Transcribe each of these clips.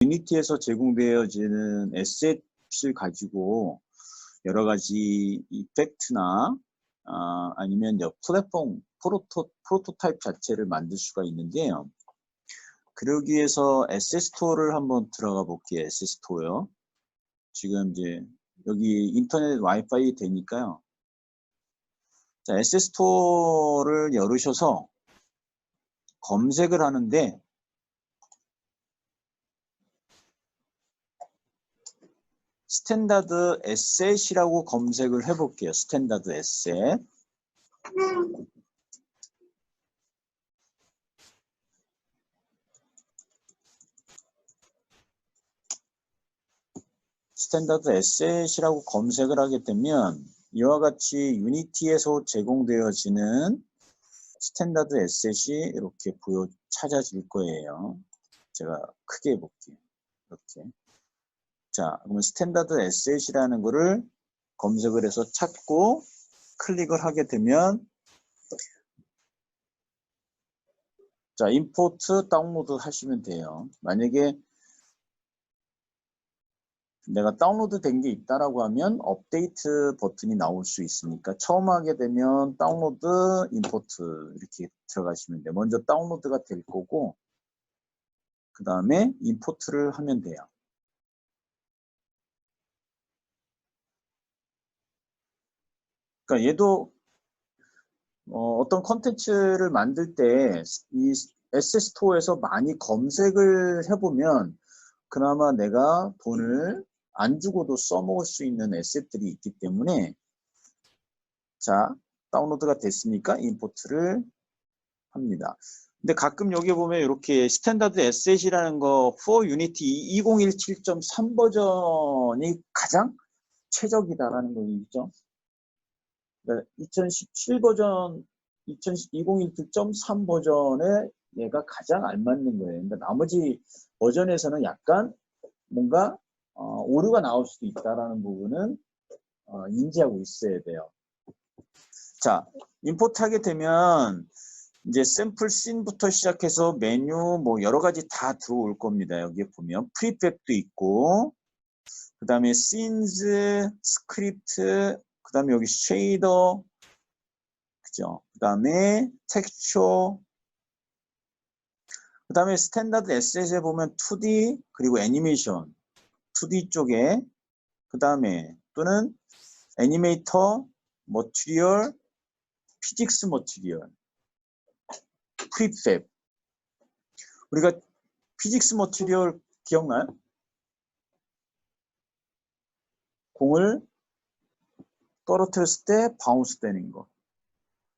유니티에서 제공되어지는 에셋을 가지고 여러 가지 이펙트나 아니면 플랫폼 프로토타입 자체를 만들 수가 있는데요. 그러기 위해서 에셋 스토어를 한번 들어가 볼게요. 에셋 스토어요. 지금 이제 여기 인터넷 와이파이 되니까요. 자, 에셋 스토어를 열으셔서 검색을 하는데 스탠다드 에셋이라고 검색을 해볼게요. 스탠다드 에셋. 스탠다드 에셋이라고 검색을 하게 되면 이와 같이 유니티에서 제공되어지는 스탠다드 에셋이 이렇게 찾아질 거예요. 제가 크게 해볼게요. 이렇게. 자, 그러면 스탠다드 에셋이라는 거를 검색을 해서 찾고 클릭을 하게 되면 자, 임포트 다운로드 하시면 돼요. 만약에 내가 다운로드 된 게 있다라고 하면 업데이트 버튼이 나올 수 있으니까 처음 하게 되면 다운로드, 임포트 이렇게 들어가시면 돼요. 먼저 다운로드가 될 거고 그 다음에 임포트를 하면 돼요. 그러니까 얘도 어떤 컨텐츠를 만들 때 이 에셋 스토어에서 많이 검색을 해보면 그나마 내가 돈을 안 주고도 써먹을 수 있는 에셋들이 있기 때문에 자, 다운로드가 됐으니까 임포트를 합니다. 근데 가끔 여기 보면 이렇게 스탠다드 에셋이라는 거 for Unity 2017.3 버전이 가장 최적이다라는 거 있죠. 2017 버전, 2017.3 버전에 얘가 가장 알맞는 거예요. 근데 나머지 버전에서는 약간 뭔가 오류가 나올 수도 있다라는 부분은 인지하고 있어야 돼요. 자, 임포트 하게 되면 이제 샘플 씬부터 시작해서 메뉴 뭐 여러 가지 다 들어올 겁니다. 여기에 보면 프리팹도 있고 그 다음에 씬즈, 스크립트, 그 다음에 여기 쉐이더, 그죠? 그 다음에 텍스처, 그 다음에 스탠다드 에셋에 보면 2D 그리고 애니메이션 2D 쪽에 그 다음에 또는 애니메이터, 머티리얼, 피직스 머티리얼, 프리팹. 우리가 피직스 머티리얼 기억나요? 공을 떨어뜨렸을 때 바운스 되는 거.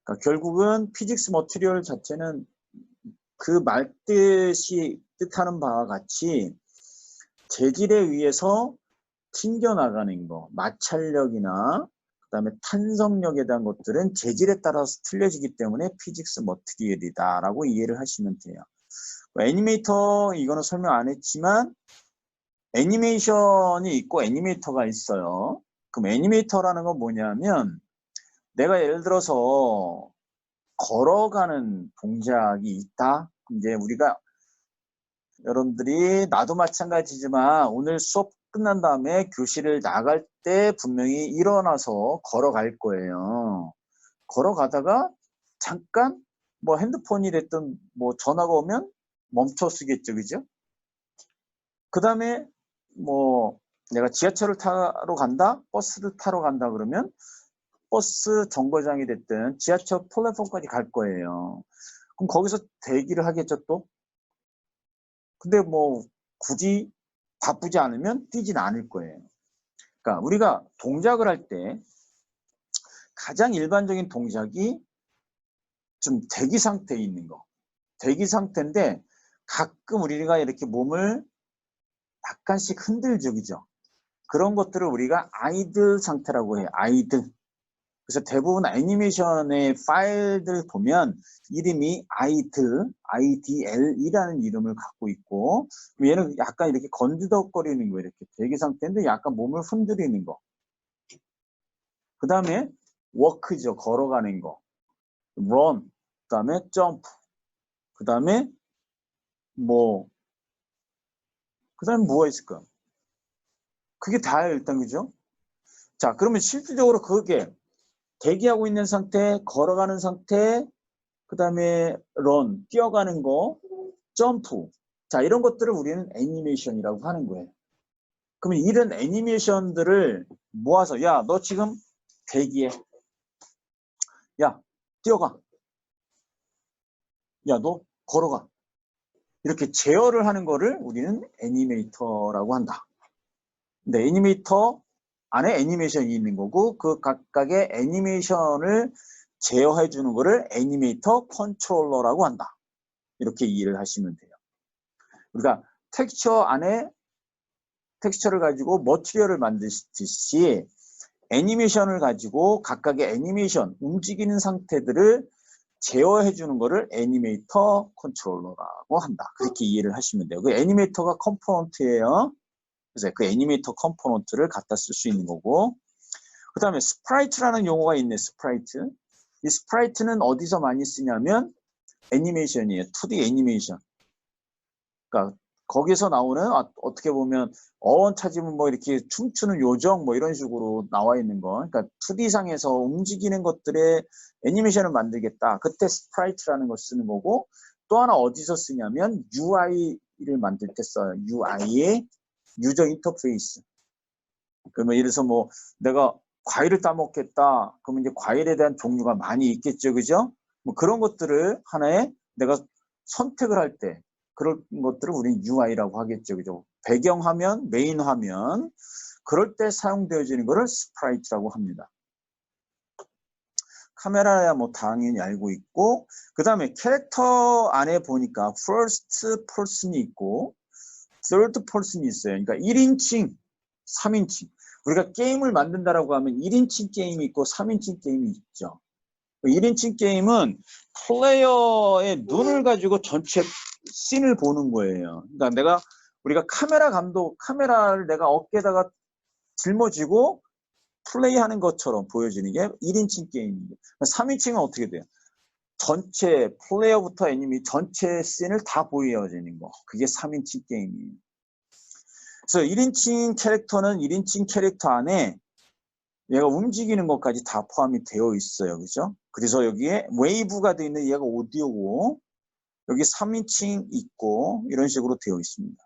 그러니까 결국은 피직스 머티리얼 자체는 그 말뜻이 뜻하는 바와 같이 재질에 의해서 튕겨나가는 거, 마찰력이나 그다음에 탄성력에 대한 것들은 재질에 따라서 틀려지기 때문에 피직스 머티리얼이다라고 이해를 하시면 돼요. 애니메이터 이거는 설명 안 했지만 애니메이션이 있고 애니메이터가 있어요. 그럼 애니메이터라는 건 뭐냐면 내가 예를 들어서 걸어가는 동작이 있다. 이제 우리가 여러분들이 나도 마찬가지지만 오늘 수업 끝난 다음에 교실을 나갈 때 분명히 일어나서 걸어갈 거예요. 걸어가다가 잠깐 뭐 핸드폰이 됐든 뭐 전화가 오면 멈춰 쓰겠죠, 그죠? 그 다음에 뭐 내가 지하철을 타러 간다, 버스를 타러 간다 그러면 버스 정거장이 됐든 지하철 플랫폼까지 갈 거예요. 그럼 거기서 대기를 하겠죠, 또? 근데 뭐 굳이 바쁘지 않으면 뛰진 않을 거예요. 그러니까 우리가 동작을 할 때 가장 일반적인 동작이 좀 대기 상태에 있는 거. 대기 상태인데 가끔 우리가 이렇게 몸을 약간씩 흔들죠, 그죠? 그런 것들을 우리가 아이들 상태라고 해요. 아이들. 그래서 대부분 애니메이션의 파일들 보면 이름이 IDL이라는 이름을 갖고 있고 얘는 약간 이렇게 건드덕거리는 거 이렇게 대기 상태인데 약간 몸을 흔들리는 거. 그 다음에 워크죠. 걸어가는 거. run. 그 다음에 점프. 그 다음에 뭐 그 다음에 뭐가 있을까? 그게 다예요, 일단, 그죠? 자, 그러면 실질적으로 그게 대기하고 있는 상태, 걸어가는 상태, 그 다음에 런, 뛰어가는 거, 점프. 자, 이런 것들을 우리는 애니메이션이라고 하는 거예요. 그러면 이런 애니메이션들을 모아서, 야, 너 지금 대기해. 야, 뛰어가. 야, 너 걸어가. 이렇게 제어를 하는 거를 우리는 애니메이터라고 한다. 근데 애니메이터 안에 애니메이션이 있는 거고 그 각각의 애니메이션을 제어해 주는 거를 애니메이터 컨트롤러라고 한다. 이렇게 이해를 하시면 돼요. 우리가 텍스처 안에 텍스처를 가지고 머티리얼을 만드듯이 애니메이션을 가지고 각각의 애니메이션, 움직이는 상태들을 제어해 주는 거를 애니메이터 컨트롤러라고 한다. 그렇게 이해를 하시면 돼요. 그 애니메이터가 컴포넌트예요. 그래서 그 애니메이터 컴포넌트를 갖다 쓸 수 있는 거고 그 다음에 스프라이트라는 용어가 있네. 스프라이트. 이 스프라이트는 어디서 많이 쓰냐면 애니메이션이에요. 2D 애니메이션. 그러니까 거기서 나오는 어떻게 보면 어원 찾으면 뭐 이렇게 춤추는 요정 뭐 이런 식으로 나와 있는 거. 그러니까 2D상에서 움직이는 것들의 애니메이션을 만들겠다. 그때 스프라이트라는 걸 쓰는 거고 또 하나 어디서 쓰냐면 UI를 만들 때 써요. UI의 유저 인터페이스. 그러면 예를 들어서 뭐 내가 과일을 따먹겠다. 그러면 이제 과일에 대한 종류가 많이 있겠죠. 그죠? 뭐 그런 것들을 하나의 내가 선택을 할 때 그런 것들을 우리는 UI라고 하겠죠. 그죠? 배경화면, 메인 화면 그럴 때 사용되어지는 것을 스프라이트라고 합니다. 카메라야 뭐 당연히 알고 있고 그 다음에 캐릭터 안에 보니까 first person이 있고 third person이 있어요. 그러니까 1인칭, 3인칭. 우리가 게임을 만든다라고 하면 1인칭 게임이 있고 3인칭 게임이 있죠. 1인칭 게임은 플레이어의 눈을 가지고 전체 씬을 보는 거예요. 그러니까 우리가 카메라를 내가 어깨에다가 짊어지고 플레이하는 것처럼 보여지는 게 1인칭 게임입니다. 3인칭은 어떻게 돼요? 전체 플레이어부터 애니미 전체 씬을 다 보여지는 거. 그게 3인칭 게임이에요. 그래서 1인칭 캐릭터는 1인칭 캐릭터 안에 얘가 움직이는 것까지 다 포함이 되어 있어요. 그죠? 그래서 여기에 웨이브가 되어 있는 얘가 오디오고 여기 3인칭 있고 이런 식으로 되어 있습니다.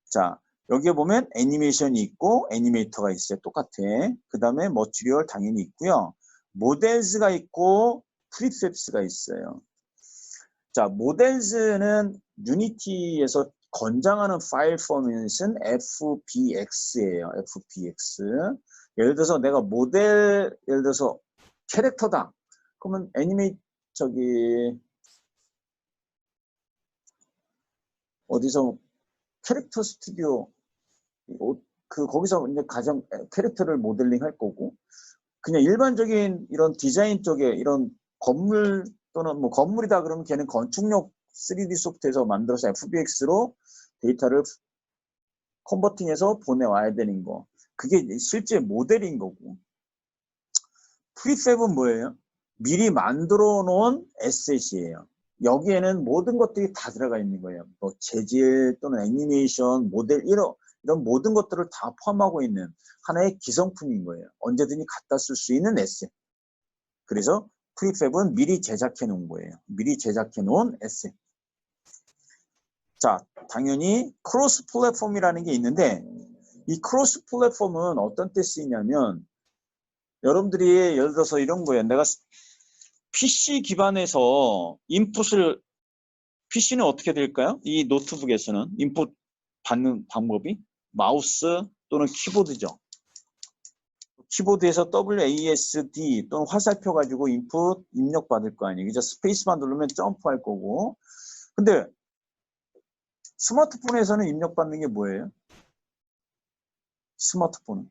자, 여기에 보면 애니메이션이 있고 애니메이터가 있어요. 똑같아. 그 다음에 머티리얼 당연히 있고요. 모델즈가 있고 프리셉스가 있어요. 자, 모델즈는 유니티에서 권장하는 파일 포맷은 FBX예요. FBX. 예를 들어서 내가 예를 들어서 캐릭터다. 그러면 어디서 캐릭터 스튜디오 거기서 이제 가장 캐릭터를 모델링 할 거고 그냥 일반적인 이런 디자인 쪽에 이런 건물 또는 뭐 건물이다 그러면 걔는 건축용 3D 소프트에서 만들어서 FBX로 데이터를 컨버팅해서 보내와야 되는 거. 그게 실제 모델인 거고. 프리팹은 뭐예요? 미리 만들어 놓은 에셋이에요. 여기에는 모든 것들이 다 들어가 있는 거예요. 뭐 재질 또는 애니메이션, 모델 이런 모든 것들을 다 포함하고 있는 하나의 기성품인 거예요. 언제든지 갖다 쓸 수 있는 에셋. 그래서 프리팹은 미리 제작해 놓은 거예요. 미리 제작해 놓은 에셋. 자, 당연히 크로스 플랫폼이라는 게 있는데 이 크로스 플랫폼은 어떤 때 쓰이냐면 여러분들이 예를 들어서 이런 거예요. 내가 PC 기반에서 PC는 어떻게 될까요? 이 노트북에서는 인풋 받는 방법이 마우스 또는 키보드죠. 키보드에서 WASD 또는 화살표 가지고 인풋 입력 받을 거 아니에요. 그죠? 스페이스만 누르면 점프할 거고. 근데 스마트폰에서는 입력 받는 게 뭐예요? 스마트폰은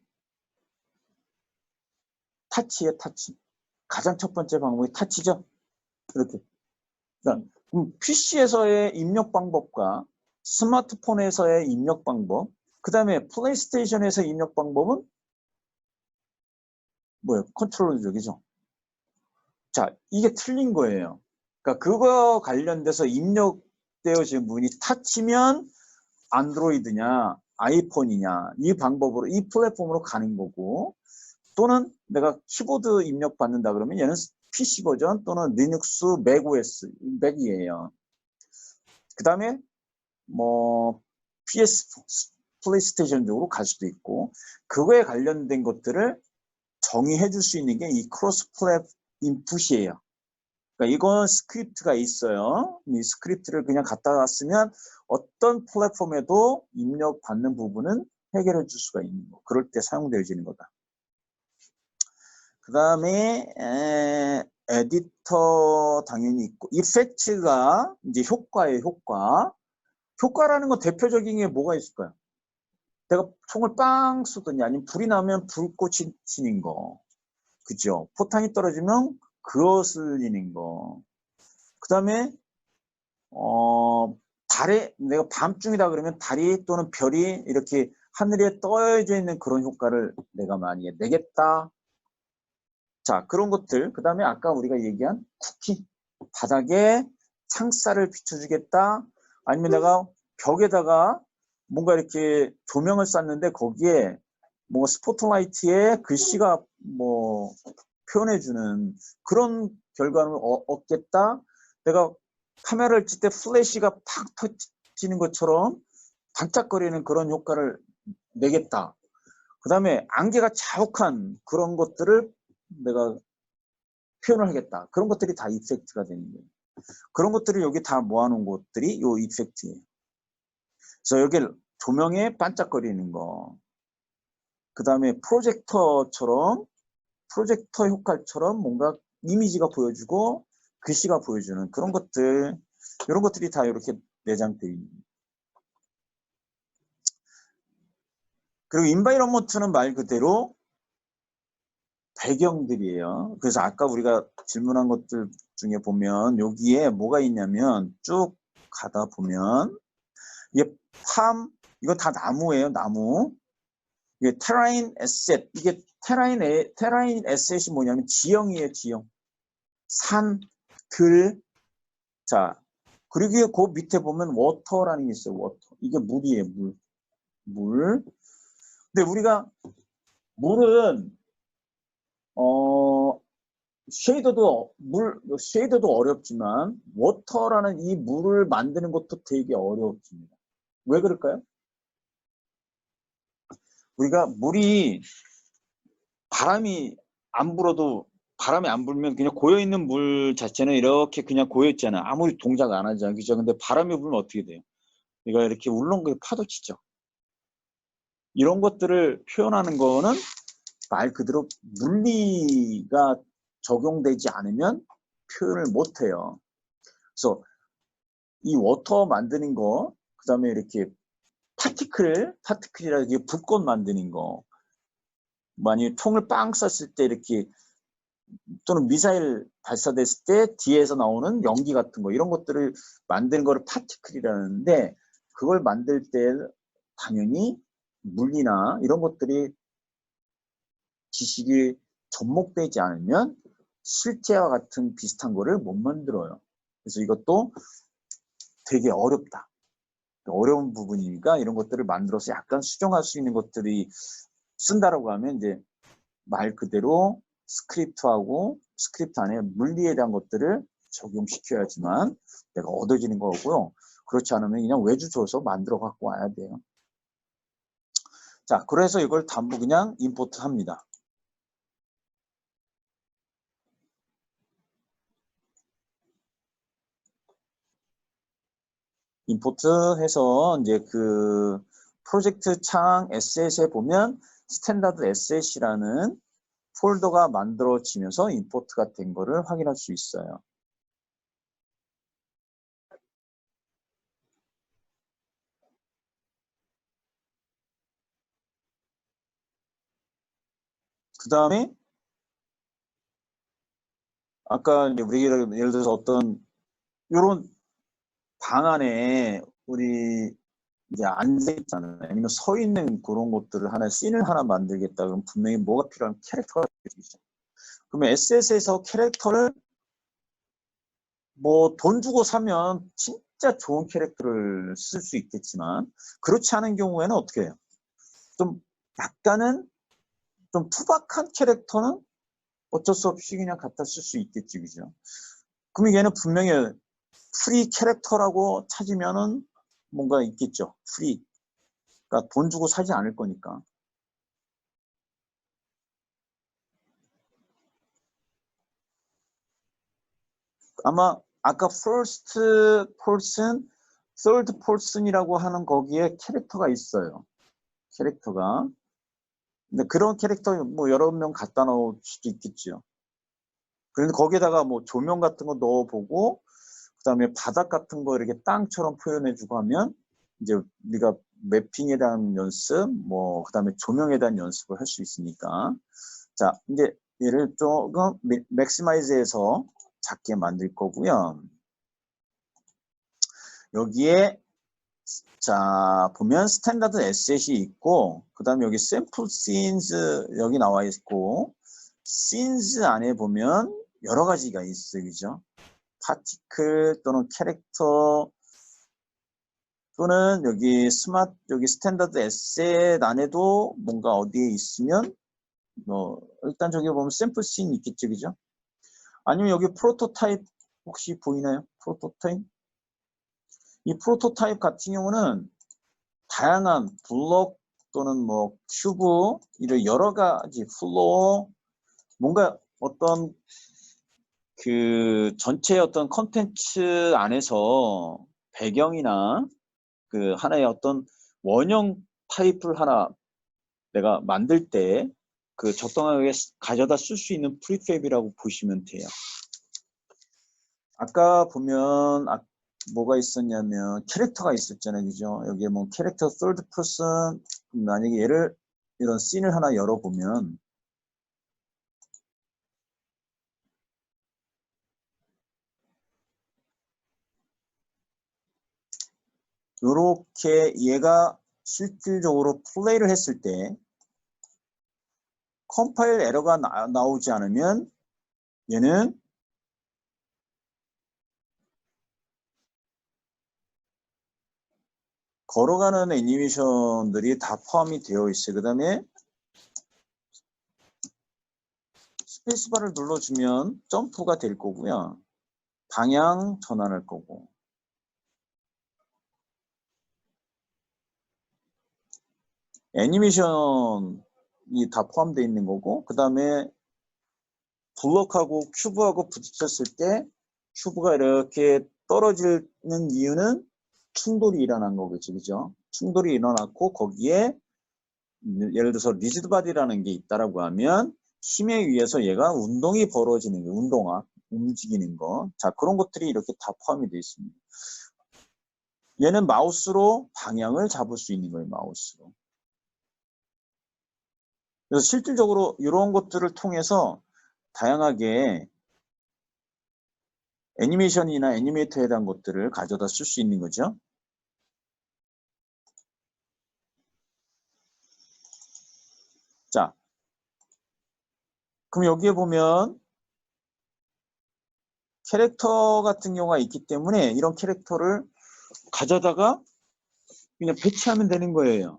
타치예요, 타치. 가장 첫 번째 방법이 타치죠. 이렇게. 그러니까 PC에서의 입력 방법과 스마트폰에서의 입력 방법, 그 다음에 플레이스테이션에서의 입력 방법은 뭐예요? 컨트롤러적이죠. 자, 이게 틀린 거예요. 그러니까 그거 관련돼서 입력되어진 부분이 타치면 안드로이드냐 아이폰이냐 이 방법으로 이 플랫폼으로 가는 거고, 또는 내가 키보드 입력 받는다 그러면 얘는 PC 버전 또는 리눅스 맥OS 맥이에요. 그 다음에 뭐 PS 플레이스테이션 쪽으로 갈 수도 있고, 그거에 관련된 것들을 정의해 줄 수 있는 게 이 크로스 플랫 인풋이에요. 그러니까 이건 스크립트가 있어요. 이 스크립트를 그냥 갖다가 쓰면 어떤 플랫폼에도 입력받는 부분은 해결해 줄 수가 있는 거. 그럴 때 사용되어지는 거다. 그 다음에 에디터 당연히 있고, 이펙트가 이제 효과예요. 효과라는 건 대표적인 게 뭐가 있을까요? 내가 총을 빵 쏘더니 아니면 불이 나면 불꽃이 튀는 거. 그죠? 포탄이 떨어지면 그것을 이는 거. 그 다음에 달에 내가 밤중이다 그러면 달이 또는 별이 이렇게 하늘에 떠져 있는 그런 효과를 내가 많이 내겠다. 자, 그런 것들. 그 다음에 아까 우리가 얘기한 쿠키. 바닥에 창살을 비춰주겠다. 아니면 내가 벽에다가 뭔가 이렇게 조명을 쐈는데 거기에 뭐 스포트라이트에 글씨가 뭐 표현해주는 그런 결과를 얻겠다. 내가 카메라를 찍을 때 플래시가 팍 터지는 것처럼 반짝거리는 그런 효과를 내겠다. 그 다음에 안개가 자욱한 그런 것들을 내가 표현을 하겠다. 그런 것들이 다 이펙트가 되는 거예요. 그런 것들을 여기 다 모아놓은 것들이 요 이펙트예요. 그래서 여기 조명에 반짝거리는 거. 그 다음에 프로젝터 효과처럼 뭔가 이미지가 보여주고 글씨가 보여주는 그런 것들, 이런 것들이 다 이렇게 내장되어 있는 거예요. 그리고 인바이러먼트는 말 그대로 배경들이에요. 그래서 아까 우리가 질문한 것들 중에 보면 여기에 뭐가 있냐면 쭉 가다 보면 이게 이거 다 나무예요. 나무. 이게 테라인 에셋. 이게 테라인 에셋이 뭐냐면 지형이에요. 지형. 산, 들. 자, 그리고 그 밑에 보면 워터라는 게 있어요. 워터. 이게 물이에요. 물. 근데 우리가 물은 쉐이더도 어렵지만 워터라는 이 물을 만드는 것도 되게 어렵습니다. 왜 그럴까요? 우리가 물이 바람이 안 불면 그냥 고여있는 물 자체는 이렇게 그냥 고여있잖아요. 아무리 동작 안 하잖아요. 그죠? 근데 바람이 불면 어떻게 돼요? 이거 이렇게 울렁거리고 파도 치죠. 이런 것들을 표현하는 거는 말 그대로 물리가 적용되지 않으면 표현을 못 해요. 그래서 이 워터 만드는 거, 그 다음에 이렇게 파티클이라 이게 불꽃 만드는 거, 만약에 총을 빵 쐈을 때 이렇게 또는 미사일 발사됐을 때 뒤에서 나오는 연기 같은 거 이런 것들을 만드는 거를 파티클이라는데, 그걸 만들 때 당연히 물리나 이런 것들이 지식이 접목되지 않으면 실제와 같은 비슷한 거를 못 만들어요. 그래서 이것도 되게 어렵다. 어려운 부분이니까 이런 것들을 만들어서 약간 수정할 수 있는 것들이 쓴다라고 하면 이제 말 그대로 스크립트하고 스크립트 안에 물리에 대한 것들을 적용시켜야지만 내가 얻어지는 거고요. 그렇지 않으면 그냥 외주 줘서 만들어 갖고 와야 돼요. 자, 그래서 이걸 전부 그냥 임포트 합니다. 임포트 해서 이제 그 프로젝트 창 에셋에 보면 스탠다드 에셋이라는 폴더가 만들어지면서 임포트가 된 거를 확인할 수 있어요. 그 다음에 아까 이제 우리가 예를 들어서 어떤 이런 방 안에 우리 이제 앉아 있잖아요. 아니면 서 있는 그런 것들을 씬을 하나 만들겠다. 그럼 분명히 뭐가 필요한 캐릭터가 필요하죠. 그러면 SS에서 캐릭터를 뭐 돈 주고 사면 진짜 진짜 좋은 캐릭터를 쓸 수 있겠지만 그렇지 않은 경우에는 어떻게 해요? 좀 약간은 좀 투박한 캐릭터는 어쩔 수 없이 그냥 갖다 쓸 수 있겠지, 그죠? 그럼 얘는 분명히 프리 캐릭터라고 찾으면은 뭔가 있겠죠. 프리. 그러니까 돈 주고 사지 않을 거니까. 아마 아까 first person, third person이라고 하는 거기에 캐릭터가 있어요. 캐릭터가. 근데 그런 캐릭터 뭐 여러 명 갖다 놓을 수도 있겠죠. 그런데 거기에다가 뭐 조명 같은 거 넣어보고 그다음에 바닥 같은 거 이렇게 땅처럼 표현해주고 하면 이제 우리가 매핑에 대한 연습, 뭐 그다음에 조명에 대한 연습을 할 수 있으니까. 자, 이제 얘를 조금 맥시마이즈해서 작게 만들 거고요. 여기에 자 보면 스탠다드 에셋이 있고 그 다음에 여기 샘플 씬즈 여기 나와 있고 씬즈 안에 보면 여러 가지가 있어요. 그죠? 파티클 또는 캐릭터 또는 여기 스마트 여기 스탠다드 에셋 안에도 뭔가 어디에 있으면 뭐 일단 저기 보면 샘플 씬 있겠죠. 그죠? 아니면 여기 프로토타입 혹시 보이나요? 프로토타입? 이 프로토타입 같은 경우는 다양한 블록 또는 뭐 큐브 이런 여러 가지 플로어 뭔가 어떤 그 전체 어떤 컨텐츠 안에서 배경이나 그 하나의 어떤 원형 타입을 하나 내가 만들 때 그 적당하게 가져다 쓸 수 있는 프리팹이라고 보시면 돼요. 아까 보면 뭐가 있었냐면 캐릭터가 있었잖아요. 그죠? 여기에 뭐 캐릭터 third person 만약에 얘를 이런 씬을 하나 열어보면 요렇게 얘가 실질적으로 플레이를 했을 때 컴파일 에러가 나오지 않으면 얘는 걸어가는 애니메이션들이 다 포함이 되어 있어요. 그 다음에 스페이스바를 눌러주면 점프가 될 거고요. 방향 전환할 거고. 애니메이션이 다 포함되어 있는 거고 그 다음에 블럭하고 큐브하고 부딪혔을 때 큐브가 이렇게 떨어지는 이유는 충돌이 일어난 거겠죠. 그죠? 충돌이 일어났고 거기에 예를 들어서 리지드 바디라는 게 있다라고 하면 힘에 의해서 얘가 운동이 벌어지는 거, 운동화, 움직이는 거. 자, 그런 것들이 이렇게 다 포함이 되어 있습니다. 얘는 마우스로 방향을 잡을 수 있는 거예요, 마우스로. 그래서 실질적으로 이런 것들을 통해서 다양하게 애니메이션이나 애니메이터에 대한 것들을 가져다 쓸 수 있는 거죠. 자, 그럼 여기에 보면 캐릭터 같은 경우가 있기 때문에 이런 캐릭터를 가져다가 그냥 배치하면 되는 거예요.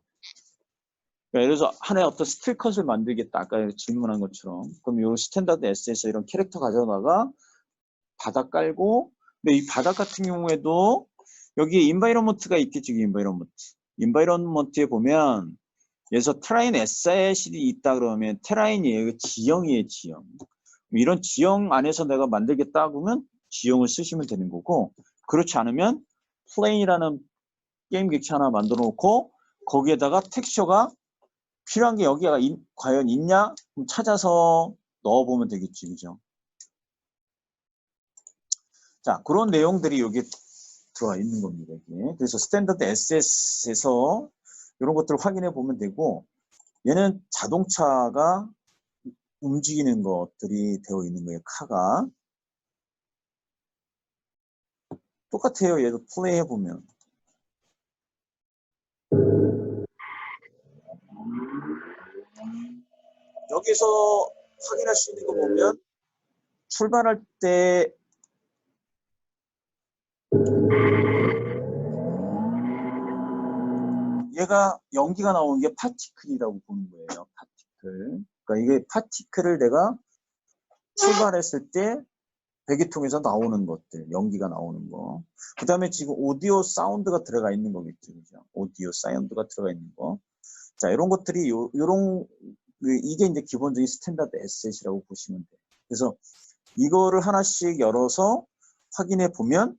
그러니까 예를 들어서 하나의 어떤 스틸컷을 만들겠다. 아까 질문한 것처럼. 그럼 이 스탠다드 에셋에서 이런 캐릭터 가져다가 바닥 깔고 근데 이 바닥 같은 경우에도 여기에 인바이러먼트가 있겠지. 인바이러먼트. 인바이러먼트에 보면 여기서 테라인 에셋이 있다 그러면 테라인이 지형이에요. 지형. 이런 지형 안에서 내가 만들겠다 그러면 지형을 쓰시면 되는 거고 그렇지 않으면 플레인이라는 게임 객체 하나 만들어 놓고 거기에다가 텍스처가 필요한 게 여기가 과연 있냐? 그럼 찾아서 넣어보면 되겠지. 그죠? 자, 그런 내용들이 여기 들어와 있는 겁니다. 이게. 그래서 스탠더드 SS에서 이런 것들을 확인해 보면 되고 얘는 자동차가 움직이는 것들이 되어 있는 거예요. 카가. 똑같아요. 얘도 플레이 해보면. 여기서 확인할 수 있는 거 보면 출발할 때 얘가 연기가 나오는 게 파티클이라고 보는 거예요. 파티클. 그러니까 이게 파티클을 내가 출발했을 때 배기통에서 나오는 것들, 연기가 나오는 거. 그 다음에 지금 오디오 사운드가 들어가 있는 거겠죠. 그죠? 오디오 사운드가 들어가 있는 거. 자, 이런 것들이, 이게 이제 기본적인 스탠다드 에셋이라고 보시면 돼요. 그래서 이거를 하나씩 열어서 확인해 보면,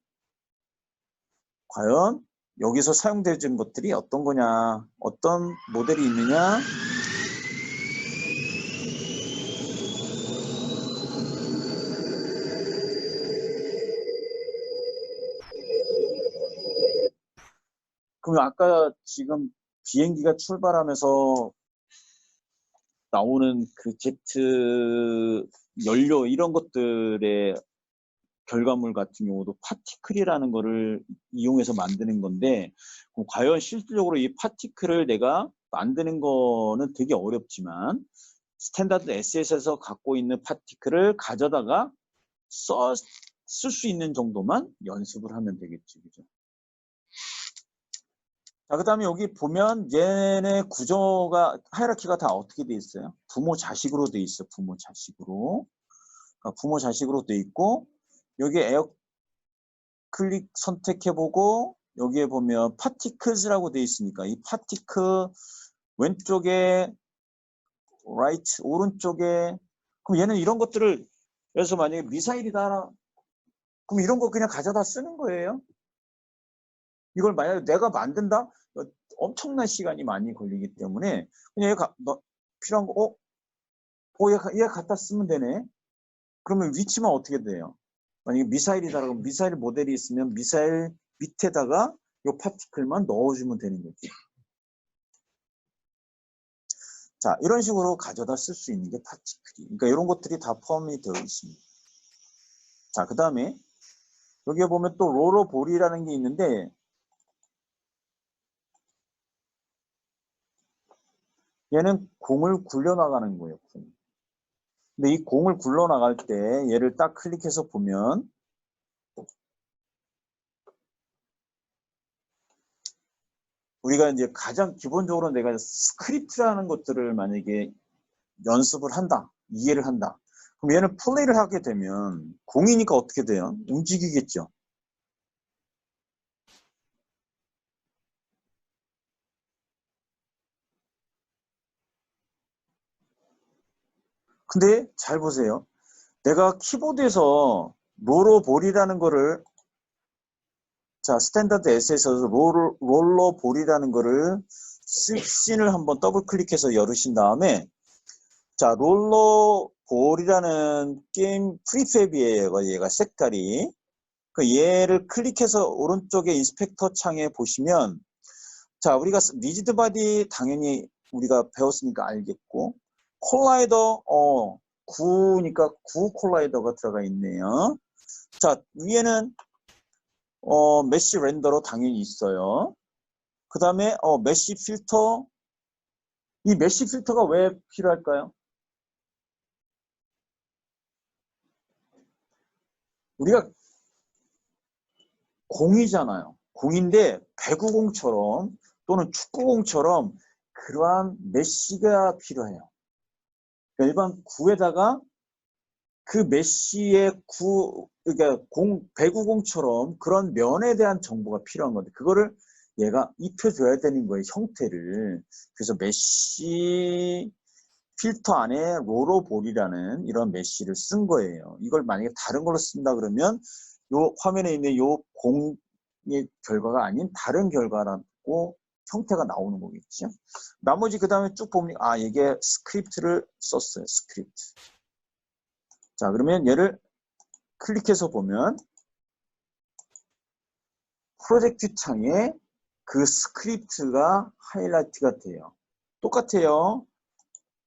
과연 여기서 사용되는 것들이 어떤 거냐, 어떤 모델이 있느냐, 그럼 아까 지금 비행기가 출발하면서 나오는 그 제트 연료 이런 것들의 결과물 같은 경우도 파티클이라는 거를 이용해서 만드는 건데, 그럼 과연 실질적으로 이 파티클을 내가 만드는 거는 되게 어렵지만 스탠다드 에셋에서 갖고 있는 파티클을 가져다가 쓸 수 있는 정도만 연습을 하면 되겠죠. 그죠? 자, 그 다음에 여기 보면 얘네 구조가, 하이라키가 다 어떻게 돼 있어요? 부모 자식으로 돼 있어. 부모 자식으로. 그러니까 부모 자식으로 돼 있고, 여기 에어 클릭 선택해보고, 여기에 보면 파티클즈라고 돼 있으니까 이 파티클 왼쪽에 라이트 오른쪽에, 그럼 얘는 이런 것들을, 그래서 만약에 미사일이다, 그럼 이런 거 그냥 가져다 쓰는 거예요. 이걸 만약에 내가 만든다? 엄청난 시간이 많이 걸리기 때문에 그냥 필요한 거, 얘 갖다 쓰면 되네. 그러면 위치만 어떻게 돼요? 만약에 미사일이다 그러면 미사일 모델이 있으면 미사일 밑에다가 이 파티클만 넣어주면 되는 거지. 자, 이런 식으로 가져다 쓸 수 있는 게 파티클이. 그러니까 이런 것들이 다 포함이 되어 있습니다. 자, 그 다음에 여기에 보면 또 롤러볼이라는 게 있는데, 얘는 공을 굴려나가는 거예요. 공. 근데 이 공을 굴러나갈 때 얘를 딱 클릭해서 보면 우리가 이제 가장 기본적으로 내가 스크립트라는 것들을 만약에 연습을 한다, 이해를 한다. 그럼 얘는 플레이를 하게 되면 공이니까 어떻게 돼요? 움직이겠죠. 근데 잘 보세요. 내가 키보드에서 롤러볼이라는 거를, 자, 스탠다드 S에서 롤러볼이라는 거를 씬을 한번 더블 클릭해서 열으신 다음에, 자, 롤러볼이라는 게임 프리팹이에요. 얘가 색깔이. 그 얘를 클릭해서 오른쪽에 인스펙터 창에 보시면, 자, 우리가 리지드 바디 당연히 우리가 배웠으니까 알겠고, 콜라이더, 9니까 9 콜라이더가 들어가 있네요. 자, 위에는 메쉬 렌더로 당연히 있어요. 그 다음에 메쉬 필터. 이 메쉬 필터가 왜 필요할까요? 우리가 공이잖아요. 공인데 배구공처럼 또는 축구공처럼 그러한 메쉬가 필요해요. 그러니까 일반 구에다가 그 메쉬의 그러니까 배구공처럼 그런 면에 대한 정보가 필요한 건데 그거를 얘가 입혀줘야 되는 거예요. 형태를. 그래서 메쉬 필터 안에 롤러볼이라는 이런 메쉬를 쓴 거예요. 이걸 만약에 다른 걸로 쓴다 그러면 요 화면에 있는 요 공의 결과가 아닌 다른 결과라고 형태가 나오는 거겠죠. 나머지 그 다음에 쭉 보면 이게 스크립트를 썼어요. 스크립트. 자, 그러면 얘를 클릭해서 보면 프로젝트 창에 그 스크립트가 하이라이트가 돼요. 똑같아요.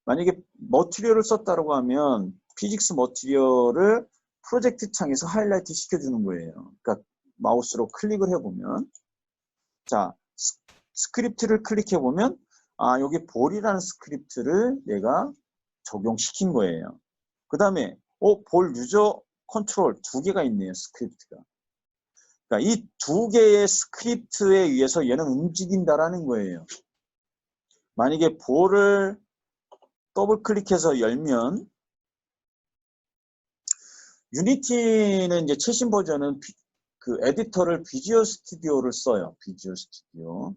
만약에 머티리얼을 썼다고 하면 피직스 머티리얼을 프로젝트 창에서 하이라이트 시켜주는 거예요. 그러니까 마우스로 클릭을 해보면, 자, 스크립트를 클릭해보면 여기 볼이라는 스크립트를 내가 적용시킨 거예요. 그 다음에 볼 유저 컨트롤 2개가 있네요. 스크립트가. 그러니까 이 2개의 스크립트에 의해서 얘는 움직인다라는 거예요. 만약에 볼을 더블 클릭해서 열면 유니티는 이제 최신 버전은 그 에디터를 비주얼 스튜디오를 써요. 비주얼 스튜디오.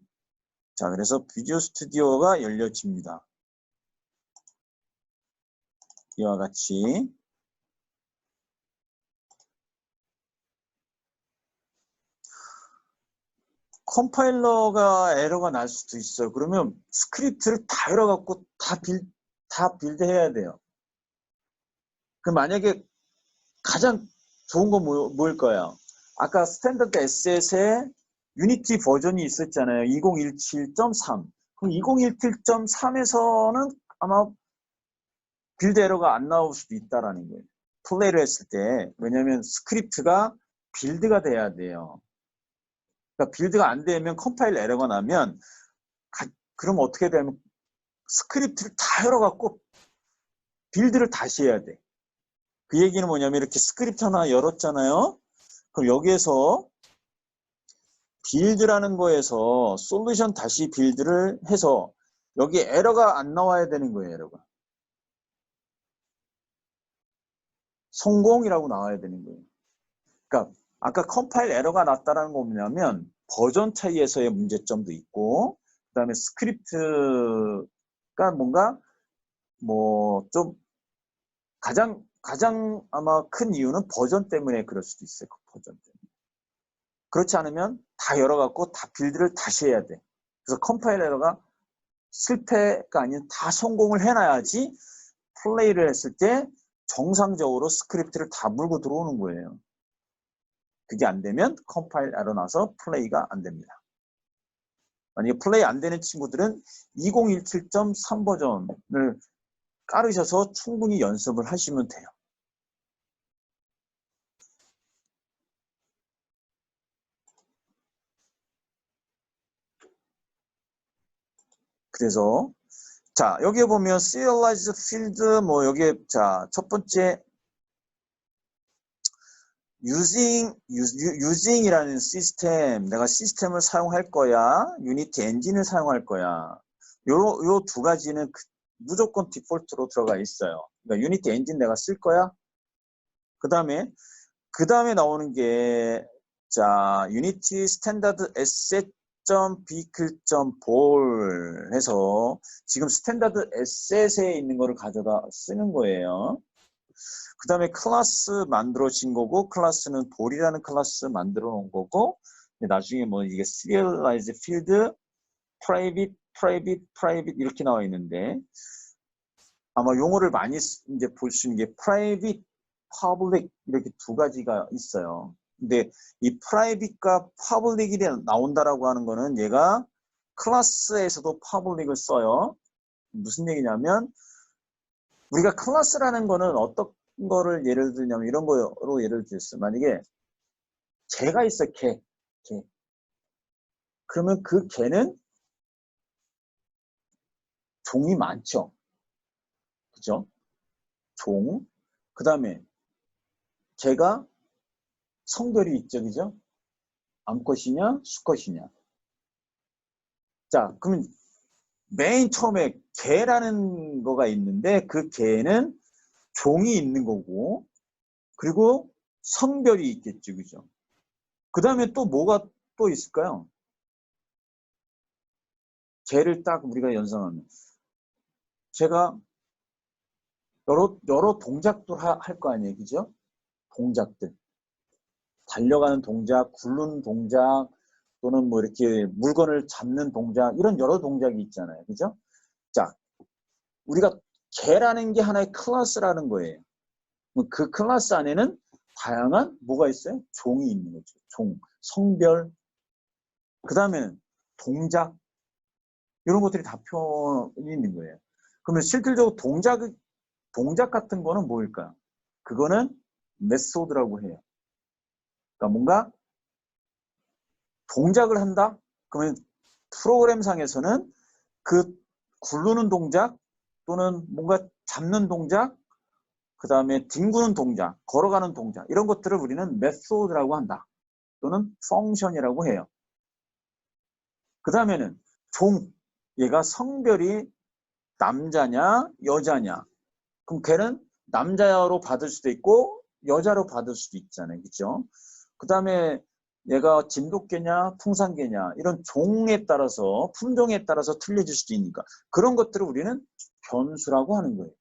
자, 그래서 비주얼 스튜디오가 열려집니다. 이와 같이. 컴파일러가 에러가 날 수도 있어요. 그러면 스크립트를 다 열어갖고 다 빌드해야 돼요. 그럼 만약에 가장 좋은 건 뭐일 거예요? 아까 스탠더드 에셋에 유니티 버전이 있었잖아요. 2017.3. 그럼 2017.3에서는 아마 빌드 에러가 안 나올 수도 있다라는 거예요. 플레이를 했을 때. 왜냐하면 스크립트가 빌드가 돼야 돼요. 그러니까 빌드가 안 되면 컴파일 에러가 나면 그럼 어떻게 되면 스크립트를 다 열어갖고 빌드를 다시 해야 돼. 그 얘기는 뭐냐면 이렇게 스크립트 하나 열었잖아요. 그럼 여기에서 빌드라는 거에서 솔루션 다시 빌드를 해서 여기 에러가 안 나와야 되는 거예요. 에러가. 성공이라고 나와야 되는 거예요. 그러니까 아까 컴파일 에러가 났다는 거 뭐냐면 버전 차이에서의 문제점도 있고 그 다음에 스크립트가 뭔가 뭐 좀 가장 아마 큰 이유는 버전 때문에 그럴 수도 있어요. 그 버전 때문에. 그렇지 않으면 다 열어갖고 다 빌드를 다시 해야 돼. 그래서 컴파일 에러가 실패가 아닌 다 성공을 해놔야지 플레이를 했을 때 정상적으로 스크립트를 다 물고 들어오는 거예요. 그게 안 되면 컴파일 에러 나서 플레이가 안 됩니다. 만약에 플레이 안 되는 친구들은 2017.3 버전을 깔으셔서 충분히 연습을 하시면 돼요. 그래서 자 여기에 보면 serialized field 뭐 여기에 자 첫 번째 using이라는 시스템, 내가 시스템을 사용할 거야, 유니티 엔진을 사용할 거야. 요 두 가지는 무조건 디폴트로 들어가 있어요. 그러니까 유니티 엔진 내가 쓸 거야. 그 다음에 나오는 게 자 유니티 스탠다드 에셋 vehicle.ball 해서 지금 스탠다드 에셋에 있는 거를 가져다 쓰는 거예요. 그 다음에 클래스 만들어진 거고 클래스는 볼이라는 클래스 만들어 놓은 거고 나중에 뭐 이게 serialize field, private 이렇게 나와 있는데 아마 용어를 많이 이제 볼 수 있는 게 private, public 이렇게 두 가지가 있어요. 근데 이 private과 public이 나온다라고 하는 거는 얘가 클래스에서도 public을 써요. 무슨 얘기냐면 우리가 클래스라는 거는 어떤 거를 예를 들냐면 이런 거로 예를 들었어요. 만약에 개가 있어, 개. 그러면 그 개는 종이 많죠. 그죠? 종. 그 다음에 개가 성별이 있죠. 그죠? 암컷이냐, 수컷이냐. 자, 그러면 맨 처음에 개라는 거가 있는데 그 개는 종이 있는 거고 그리고 성별이 있겠죠. 그죠? 그 다음에 또 뭐가 또 있을까요? 개를 딱 우리가 연상하면 제가 여러 동작도 할 거 아니에요. 그죠? 동작들. 달려가는 동작, 굴르는 동작, 또는 뭐 이렇게 물건을 잡는 동작, 이런 여러 동작이 있잖아요. 그죠? 자, 우리가 개라는 게 하나의 클래스라는 거예요. 그 클래스 안에는 다양한 뭐가 있어요? 종이 있는 거죠. 종, 성별, 그 다음에는 동작, 이런 것들이 다 표현이 있는 거예요. 그러면 실질적으로 동작 같은 거는 뭐일까요? 그거는 메소드라고 해요. 그러니까 뭔가 동작을 한다? 그러면 프로그램상에서는 그 굴르는 동작 또는 뭔가 잡는 동작 그 다음에 뒹구는 동작, 걸어가는 동작 이런 것들을 우리는 메소드라고 한다. 또는 펑션이라고 해요. 그 다음에는 종. 얘가 성별이 남자냐 여자냐. 그럼 걔는 남자로 받을 수도 있고 여자로 받을 수도 있잖아요. 그죠? 그 다음에 얘가 진돗개냐 풍산개냐 이런 종에 따라서 품종에 따라서 틀려질 수도 있으니까 그런 것들을 우리는 변수라고 하는 거예요.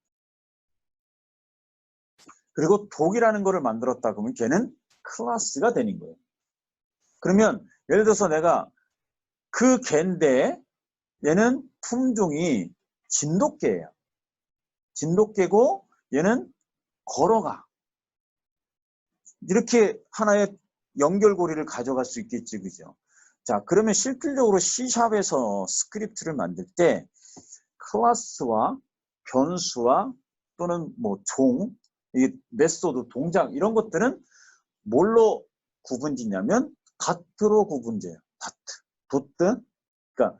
그리고 독이라는 거를 만들었다 그러면 걔는 클래스가 되는 거예요. 그러면 예를 들어서 내가 그 개인데 얘는 품종이 진돗개예요. 진돗개고 얘는 걸어가. 이렇게 하나의 연결고리를 가져갈 수 있겠지, 그죠? 자, 그러면 실질적으로 C샵에서 스크립트를 만들 때 클래스와 변수와 또는 뭐 종, 이 메소드, 동작 이런 것들은 뭘로 구분짓냐면 다트로 구분돼요. 다트, 도트. 그러니까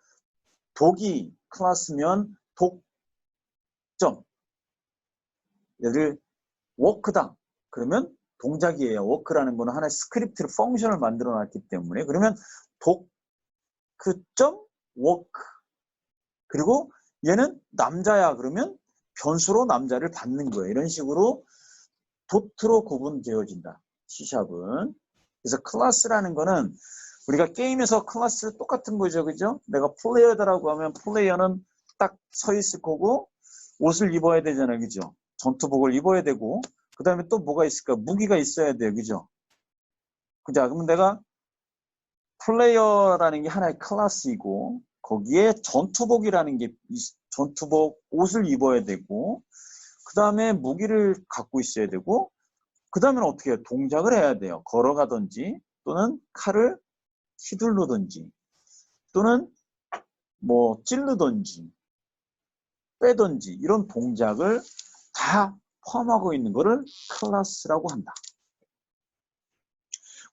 독이 클래스면 독점. 얘를 워크다. 그러면 동작이에요. 워크라는 거는 하나의 스크립트를 펑션을 만들어 놨기 때문에 그러면 도크점 워크. 그리고 얘는 남자야 그러면 변수로 남자를 받는 거예요. 이런 식으로 도트로 구분되어진다. C샵은. 그래서 클래스라는 거는 우리가 게임에서 클래스 똑같은 거죠. 그죠? 내가 플레이어다라고 하면 플레이어는 딱 서 있을 거고 옷을 입어야 되잖아요. 그죠? 전투복을 입어야 되고 그 다음에 또 뭐가 있을까? 무기가 있어야 돼요. 그죠? 그죠? 그러면 내가 플레이어라는 게 하나의 클래스이고 거기에 전투복이라는 게 전투복 옷을 입어야 되고 그 다음에 무기를 갖고 있어야 되고 그 다음에는 어떻게 해요? 동작을 해야 돼요. 걸어가든지 또는 칼을 휘두르든지 또는 뭐 찌르든지 빼든지 이런 동작을 다 포함하고 있는 것을 클래스라고 한다.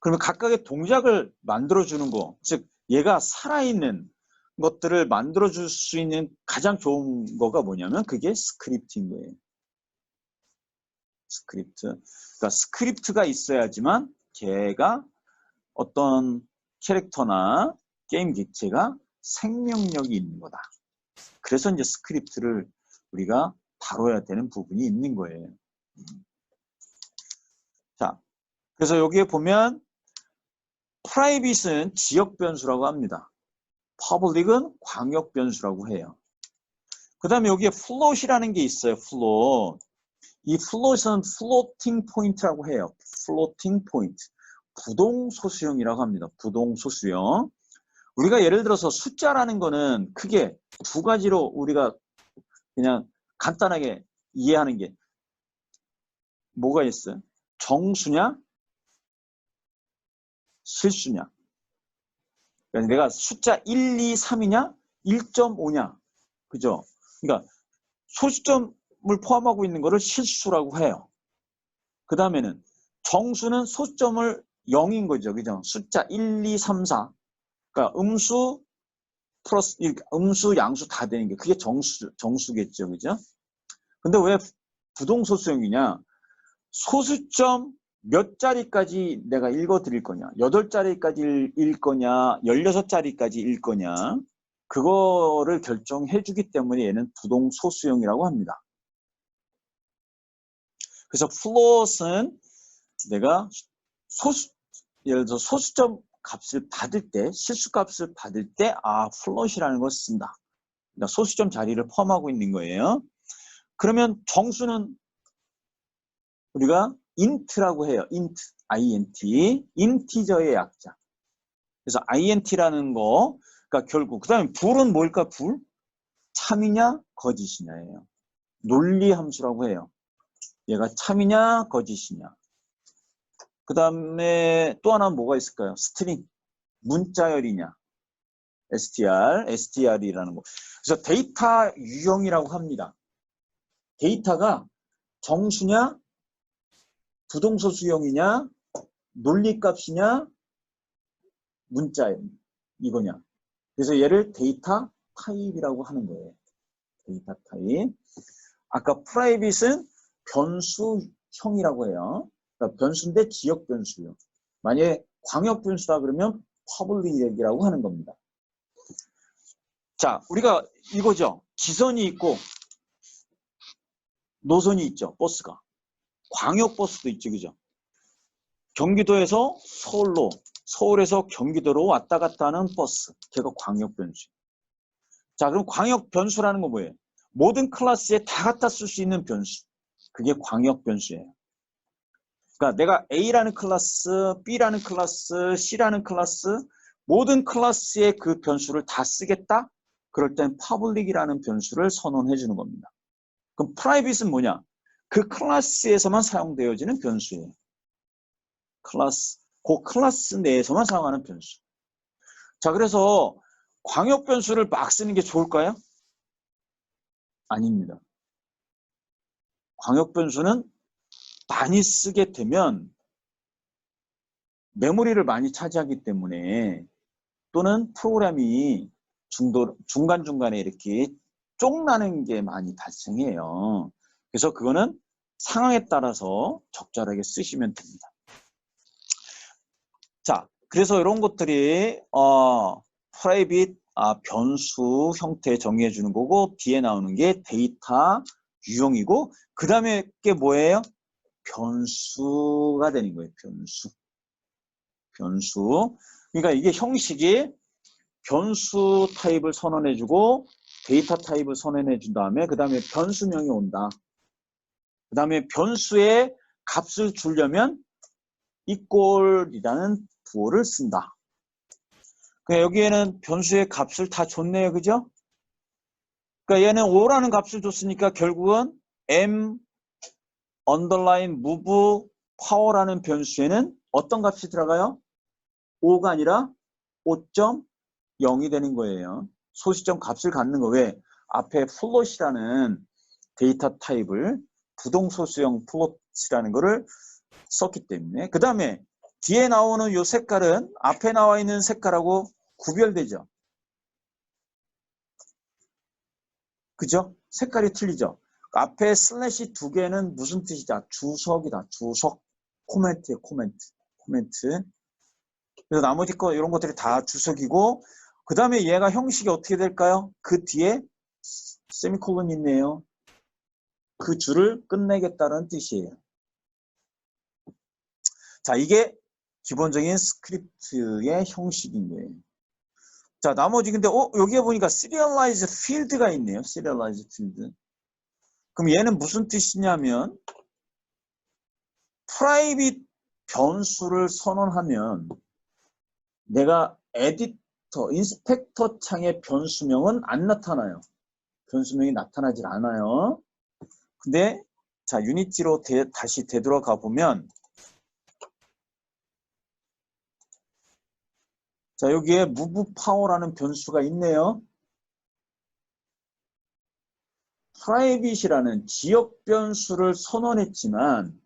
그러면 각각의 동작을 만들어주는 거, 즉 얘가 살아있는 것들을 만들어줄 수 있는 가장 좋은 거가 뭐냐면 그게 스크립트인 거예요. 스크립트. 그러니까 스크립트가 있어야지만 걔가 어떤 캐릭터나 게임 기체가 생명력이 있는 거다. 그래서 이제 스크립트를 우리가 다뤄야 되는 부분이 있는 거예요. 자, 그래서 여기에 보면 프라이빗은 지역 변수라고 합니다. 퍼블릭은 광역 변수라고 해요. 그 다음에 여기에 플롯이라는 게 있어요. 플롯. 이 플롯은 플로팅 포인트라고 해요. 플로팅 포인트. 부동소수형이라고 합니다. 부동소수형. 우리가 예를 들어서 숫자라는 거는 크게 두 가지로 우리가 그냥 간단하게 이해하는 게 뭐가 있어요? 정수냐? 실수냐? 그러니까 내가 숫자 1, 2, 3이냐? 1.5냐? 그죠? 그러니까 소수점을 포함하고 있는 거를 실수라고 해요. 그 다음에는 정수는 소수점을 0인 거죠. 그죠? 숫자 1, 2, 3, 4. 그러니까 음수 플러스 음수, 양수 다 되는 게 그게 정수겠죠. 그죠? 근데 왜 부동소수형이냐? 소수점 몇 자리까지 내가 읽어 드릴 거냐? 8자리까지 읽 거냐? 16자리까지 읽 거냐? 그거를 결정해 주기 때문에 얘는 부동소수형이라고 합니다. 그래서 플롯은 내가 예를 들어서 소수점 값을 받을 때, 실수 값을 받을 때, 플롯이라는 걸 쓴다. 그러니까 소수점 자리를 포함하고 있는 거예요. 그러면 정수는 우리가 int라고 해요. int, 인티저의 약자. 그래서 int라는 거, 그러니까 결국 그 다음에 불은 뭘까? 불? 참이냐 거짓이냐예요. 논리 함수라고 해요. 얘가 참이냐 거짓이냐. 그 다음에 또 하나 뭐가 있을까요? 스트링, 문자열이냐. str이라는 거. 그래서 데이터 유형이라고 합니다. 데이터가 정수냐, 부동소수형이냐, 논리값이냐, 문자 이거냐. 그래서 얘를 데이터 타입이라고 하는 거예요. 데이터 타입. 아까 프라이빗은 변수형이라고 해요. 그러니까 변수인데 지역 변수요. 만약에 광역 변수다 그러면 퍼블릭이라고 하는 겁니다. 자, 우리가 이거죠. 지선이 있고 노선이 있죠. 버스가. 광역버스도 있죠. 그죠? 경기도에서 서울로, 서울에서 경기도로 왔다 갔다 하는 버스. 걔가 광역변수. 자, 그럼 광역변수라는 건 뭐예요? 모든 클래스에 다 갖다 쓸 수 있는 변수. 그게 광역변수예요. 그러니까 내가 A라는 클래스, B라는 클래스, C라는 클래스, 모든 클래스의 그 변수를 다 쓰겠다? 그럴 땐 public이라는 변수를 선언해 주는 겁니다. 그럼 private은 뭐냐? 그 클래스에서만 사용되어지는 변수예요. 클래스, 그 클래스 내에서만 사용하는 변수. 자, 그래서 광역 변수를 막 쓰는 게 좋을까요? 아닙니다. 광역 변수는 많이 쓰게 되면 메모리를 많이 차지하기 때문에 또는 프로그램이 중간중간에 이렇게 쫑나는 게 많이 발생해요. 그래서 그거는 상황에 따라서 적절하게 쓰시면 됩니다. 자, 그래서 이런 것들이 private 변수 형태 정의해 주는 거고 뒤에 나오는 게 데이터 유형이고 그 다음에 게 뭐예요? 변수가 되는 거예요. 변수. 그러니까 이게 형식이 변수 타입을 선언해 주고 데이터 타입을 선언해 준 다음에 그 다음에 변수명이 온다. 그 다음에 변수의 값을 주려면 equal이라는 부호를 쓴다. 그러니까 여기에는 변수의 값을 다 줬네요. 그죠? 그러니까 얘는 5라는 값을 줬으니까 결국은 m underline move power라는 변수에는 어떤 값이 들어가요? 5가 아니라 5.0이 되는 거예요. 소시점 값을 갖는 거. 왜? 앞에 플롯이라는 데이터 타입을 부동소수형 플롯이라는 거를 썼기 때문에. 그 다음에 뒤에 나오는 이 색깔은 앞에 나와 있는 색깔하고 구별되죠. 그죠? 색깔이 틀리죠. 앞에 슬래시 2개는 무슨 뜻이다? 주석이다. 주석. 코멘트예요. 코멘트. 그래서 나머지 거 이런 것들이 다 주석이고 그 다음에 얘가 형식이 어떻게 될까요? 그 뒤에 세미콜론 있네요. 그 줄을 끝내겠다는 뜻이에요. 자, 이게 기본적인 스크립트의 형식인 거예요. 자, 나머지 근데 여기에 보니까 serialize field가 있네요. serialize field. 그럼 얘는 무슨 뜻이냐면 private 변수를 선언하면 내가 에디터, 인스펙터 창의 변수명은 안 나타나요. 변수명이 나타나질 않아요. 근데 자, 유니티로 다시 되돌아가 보면 자, 여기에 move power라는 변수가 있네요. private이라는 지역 변수를 선언했지만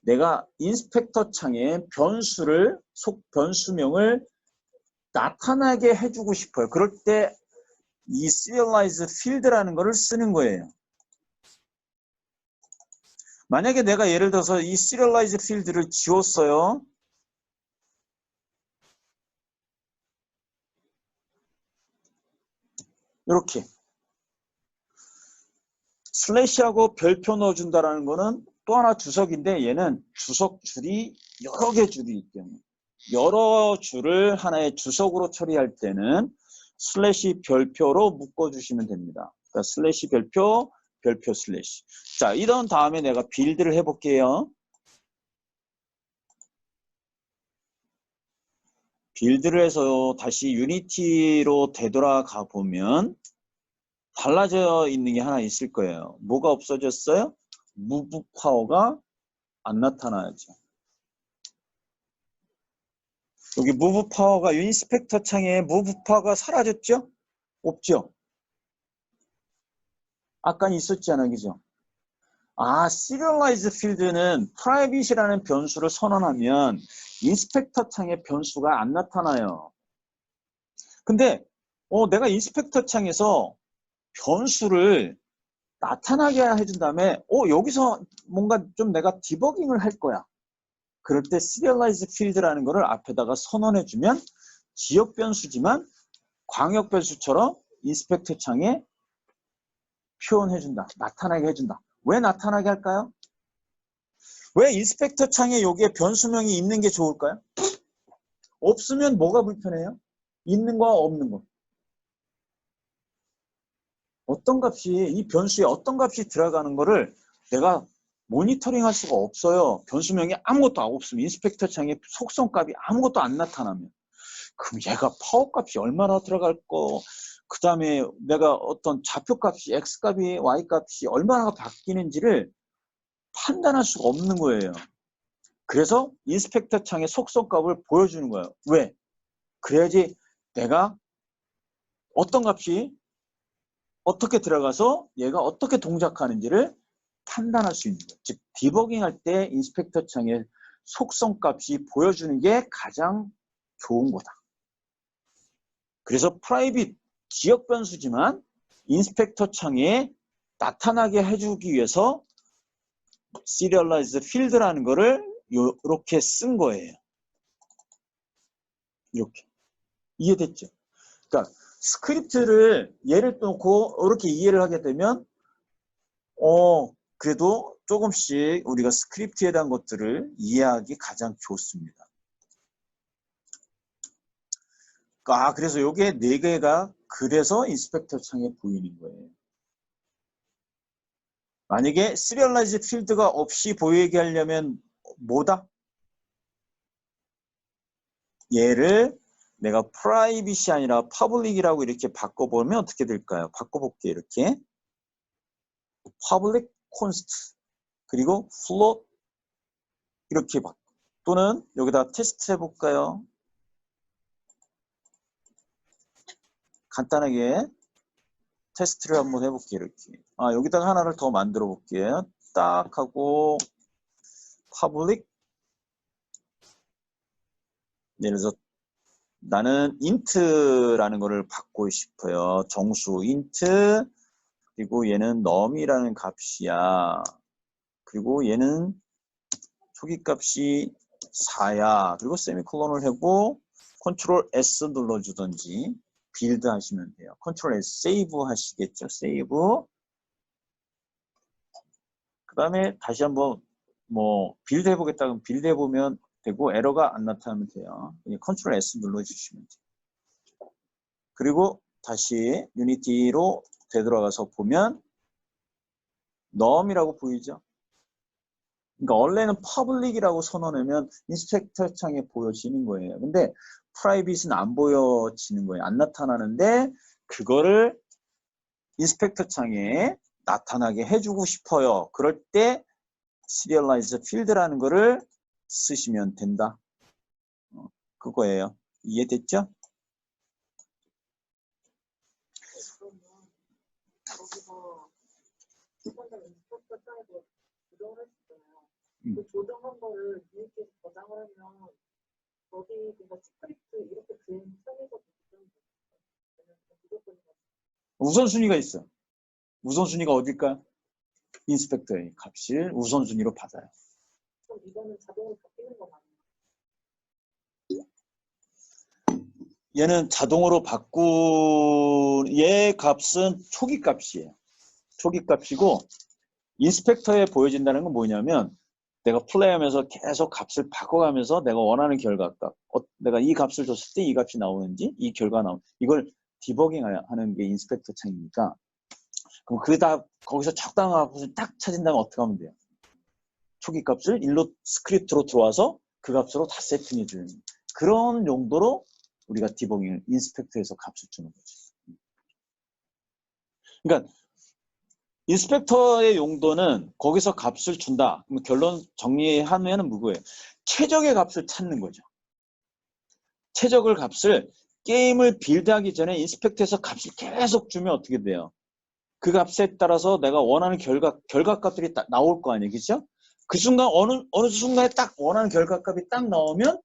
내가 인스펙터 창에 변수명을 나타나게 해주고 싶어요. 그럴 때 이 serialize field라는 거를 쓰는 거예요. 만약에 내가 예를 들어서 이 serialize field를 지웠어요. 이렇게 슬래시하고 별표 넣어준다라는 거는 또 하나 주석인데 얘는 주석 줄이 여러 개 줄이 있기 때문에 여러 줄을 하나의 주석으로 처리할 때는 슬래시 별표로 묶어주시면 됩니다. 그러니까 슬래시 별표, 별표 슬래시. 자, 이런 다음에 내가 빌드를 해볼게요. 빌드를 해서 다시 유니티로 되돌아가 보면 달라져 있는 게 하나 있을 거예요. 뭐가 없어졌어요? 무브 파워가 안 나타나죠. 여기 무브 파워가 인스펙터 창에 무브 파워가 사라졌죠? 없죠? 아까 있었잖아요. 그죠? serialize field는 private이라는 변수를 선언하면 인스펙터 창에 변수가 안 나타나요. 근데 내가 인스펙터 창에서 변수를 나타나게 해준 다음에 여기서 뭔가 좀 내가 디버깅을 할 거야. 그럴 때 serialize field라는 거를 앞에다가 선언해주면 지역 변수지만 광역 변수처럼 인스펙터 창에 표현해준다. 나타나게 해준다. 왜 나타나게 할까요? 왜 인스펙터 창에 여기에 변수명이 있는 게 좋을까요? 없으면 뭐가 불편해요? 있는 거와 없는 거. 어떤 값이, 이 변수에 어떤 값이 들어가는 거를 내가 모니터링 할 수가 없어요. 변수명이 아무것도 없으면, 인스펙터 창에 속성 값이 아무것도 안 나타나면. 그럼 얘가 파워 값이 얼마나 들어갈 거, 그 다음에 내가 어떤 좌표 값이, x 값이, y 값이 얼마나 바뀌는지를 판단할 수가 없는 거예요. 그래서 인스펙터 창의 속성 값을 보여주는 거예요. 왜? 그래야지 내가 어떤 값이 어떻게 들어가서 얘가 어떻게 동작하는지를 판단할 수 있는 거예요. 즉 디버깅 할 때 인스펙터 창의 속성 값이 보여주는 게 가장 좋은 거다. 그래서 프라이빗 지역 변수지만 인스펙터 창에 나타나게 해주기 위해서 serialized field라는 거를 이렇게 쓴 거예요. 이렇게. 이해됐죠? 그러니까 스크립트를 예를 놓고 이렇게 이해를 하게 되면 그래도 조금씩 우리가 스크립트에 대한 것들을 이해하기 가장 좋습니다. 그래서 요게 4개가 그래서 인스펙터 창에 보이는 거예요. 만약에 시리얼라이즈 필드가 없이 보이게 하려면 뭐다? 얘를 내가 프라이빗이 아니라 퍼블릭이라고 이렇게 바꿔보면 어떻게 될까요? 바꿔볼게요. 이렇게 퍼블릭 콘스트 그리고 플롯 이렇게 또는 여기다 테스트 해볼까요? 간단하게 테스트를 한번 해볼게요. 이렇게 여기다가 하나를 더 만들어 볼게요. 딱 하고 퍼블릭 예를 들어서 나는 int라는 거를 받고 싶어요. 정수 int 그리고 얘는 num이라는 값이야. 그리고 얘는 초기값이 4야. 그리고 세미콜론을 하고 컨트롤 S 눌러주던지 빌드 하시면 돼요. 컨트롤 S 세이브 하시겠죠. 세이브. 그 다음에 다시 한번 빌드 해보겠다 그러면 빌드 해보면 되고 에러가 안 나타나면 돼요. 컨트롤 S 눌러주시면 돼요. 그리고 다시 유니티로 되돌아가서 보면 num이라고 보이죠? 그러니까 원래는 퍼블릭이라고 선언하면 인스펙터 창에 보여지는 거예요. 근데 프라이빗은 안 보여지는 거예요. 안 나타나는데 그거를 인스펙터 창에 나타나게 해주고 싶어요. 그럴 때 serialize field라는 거를 쓰시면 된다. 그거예요. 이해됐죠? 그 조정한 거를 유니티에서 저장을 하면 거기 그러니까 스크립트 이렇게 된 선에서 우선순위가 있어. 우선순위가 어딜까요? 인스펙터의 값을 우선순위로 받아요. 그럼 이거는 자동으로 바뀌는 건 아니에요? 얘는 자동으로 얘 값은 초기 값이에요. 초기 값이고 인스펙터에 보여진다는 건 뭐냐면 내가 플레이하면서 계속 값을 바꿔가면서 내가 원하는 결과값 내가 이 값을 줬을 때 이 값이 나오는지 이 결과가 나오는지 이걸 디버깅 하는 게 인스펙터 창이니까 그럼 거기서 적당한 값을 딱 찾은다면 어떻게 하면 돼요? 초기 값을 스크립트로 들어와서 그 값으로 다 세팅해 주는 그런 용도로 우리가 디버깅을 인스펙터에서 값을 주는 거죠. 그러니까 인스펙터의 용도는 거기서 값을 준다. 그럼 결론 정리하면 뭐예요? 최적의 값을 찾는 거죠. 최적의 값을 게임을 빌드하기 전에 인스펙터에서 값을 계속 주면 어떻게 돼요? 그 값에 따라서 내가 원하는 결과값들이 딱 나올 거 아니에요. 그죠? 그 순간 어느 순간에 딱 원하는 결과값이 딱 나오면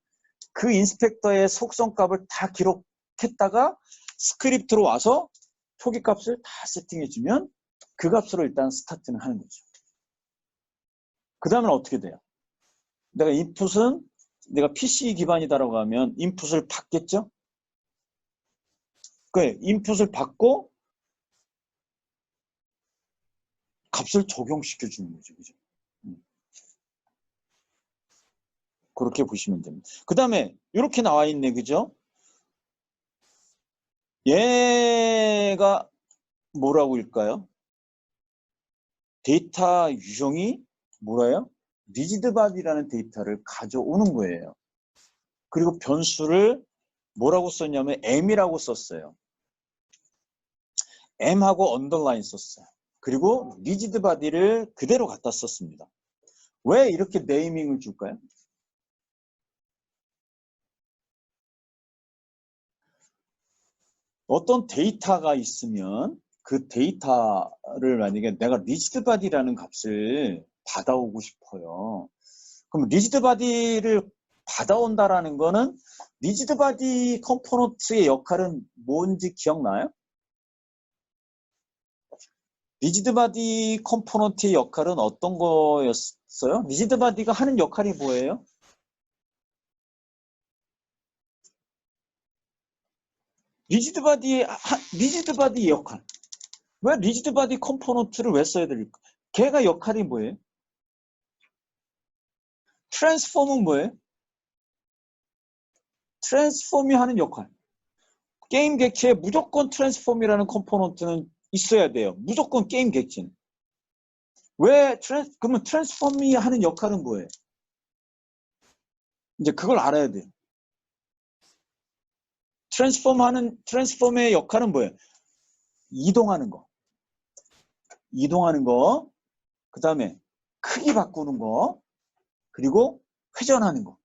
그 인스펙터의 속성값을 다 기록했다가 스크립트로 와서 초기 값을 다 세팅해주면 그 값으로 일단 스타트는 하는 거죠. 그 다음엔 어떻게 돼요? 내가 인풋은 내가 PC 기반이다라고 하면 인풋을 받겠죠? 그 인풋을 받고 값을 적용시켜 주는 거죠. 그죠? 그렇게 보시면 됩니다. 그 다음에 이렇게 나와 있네. 그죠? 얘가 뭐라고 일까요? 데이터 유형이 뭐라요? 리지드바디라는 데이터를 가져오는 거예요. 그리고 변수를 뭐라고 썼냐면 m이라고 썼어요. m하고 언더라인 썼어요. 그리고 리지드바디를 그대로 갖다 썼습니다. 왜 이렇게 네이밍을 줄까요? 어떤 데이터가 있으면 그 데이터를 만약에 내가 리지드바디라는 값을 받아오고 싶어요. 그럼 리지드바디를 받아온다라는 거는 리지드바디 컴포넌트의 역할은 뭔지 기억나요? 리지드바디 컴포넌트의 역할은 어떤 거였어요? 리지드바디가 하는 역할이 뭐예요? 리지드바디의 역할. 왜 리지드바디 컴포넌트를 왜 써야 될까? 걔가 역할이 뭐예요? 트랜스폼은 뭐예요? 트랜스폼이 하는 역할. 게임 객체에 무조건 트랜스폼이라는 컴포넌트는 있어야 돼요. 무조건 게임 객체는. 그러면 트랜스폼이 하는 역할은 뭐예요? 이제 그걸 알아야 돼요. 트랜스폼의 역할은 뭐예요? 이동하는 거. 그 다음에 크기 바꾸는 거, 그리고 회전하는 거.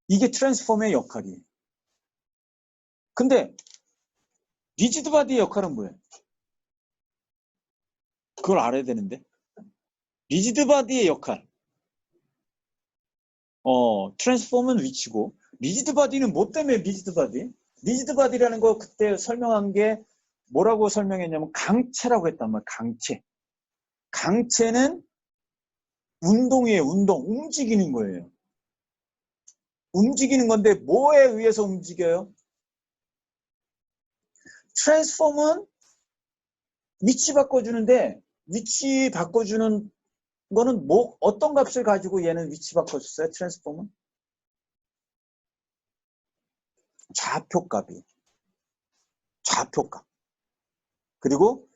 이게 트랜스폼의 역할이에요. 근데 리지드바디의 역할은 뭐예요? 그걸 알아야 되는데. 리지드바디의 역할. 트랜스폼은 위치고, 리지드바디는 뭐 때문에 리지드바디? 리지드바디라는 거 그때 설명한 게 뭐라고 설명했냐면 강체라고 했단 말이에요. 강체. 강체는 운동이에요. 움직이는 거예요. 움직이는 건데 뭐에 의해서 움직여요? 트랜스폼은 위치 바꿔주는데 위치 바꿔주는 거는 어떤 값을 가지고 얘는 위치 바꿔줬어요? 트랜스폼은? 좌표값이에요. 좌표값. 그리고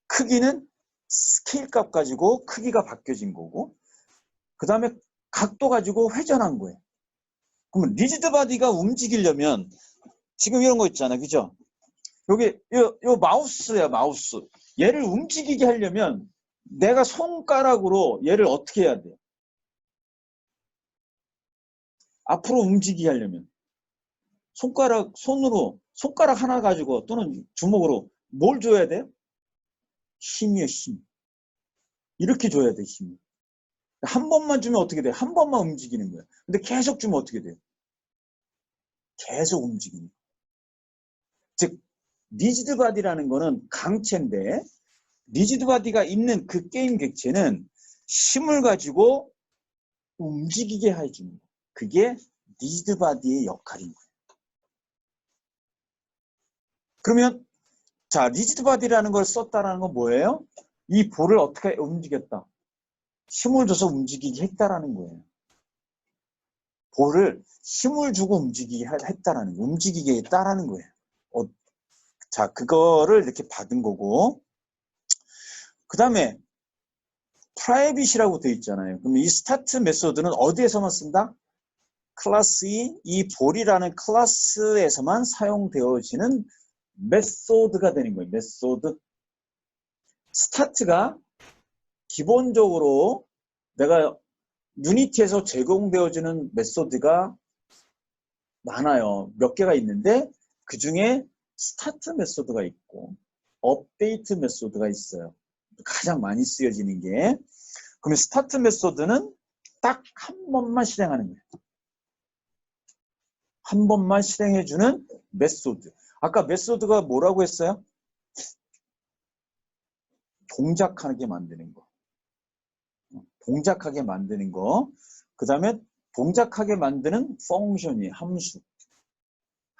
크기는 스케일 값 가지고 크기가 바뀌어진 거고, 그 다음에 각도 가지고 회전한 거예요. 그러면 리지드 바디가 움직이려면 지금 이런 거 있잖아요. 그죠? 여기 요 마우스야, 마우스. 얘를 움직이게 하려면 내가 손가락으로 얘를 어떻게 해야 돼요? 앞으로 움직이게 하려면 손가락 하나 가지고 또는 주먹으로 뭘 줘야 돼요? 힘이요, 힘. 이렇게 줘야 돼, 힘이. 한 번만 주면 어떻게 돼요? 한 번만 움직이는 거예요. 근데 계속 주면 어떻게 돼요? 계속 움직이는 거예요. 즉, 리지드 바디라는 거는 강체인데, 리지드 바디가 있는 그 게임 객체는 힘을 가지고 움직이게 해주는 거예요. 그게 리지드 바디의 역할인 거예요. 그러면 자, 리지드 바디라는 걸 썼다라는 건 뭐예요? 이 볼을 어떻게 움직였다? 힘을 줘서 움직이게 했다라는 거예요. 볼을 힘을 주고 움직이게 했다라는 거예요. 움직이게 했다라는 거예요. 자, 그거를 이렇게 받은 거고, 그 다음에 프라이빗이라고 되어 있잖아요. 그럼 이 스타트 메소드는 어디에서만 쓴다? 이 볼이라는 클래스에서만 사용되어지는 메소드가 되는 거예요. 메소드. 스타트가 기본적으로 내가 유니티에서 제공되어지는 메소드가 많아요. 몇 개가 있는데 그 중에 스타트 메소드가 있고 업데이트 메소드가 있어요. 가장 많이 쓰여지는 게. 그러면 스타트 메소드는 딱 한 번만 실행하는 거예요. 한 번만 실행해주는 메소드. 아까 메소드가 뭐라고 했어요? 동작하게 만드는 거. 동작하게 만드는 거. 그 다음에 동작하게 만드는 펑션이 함수.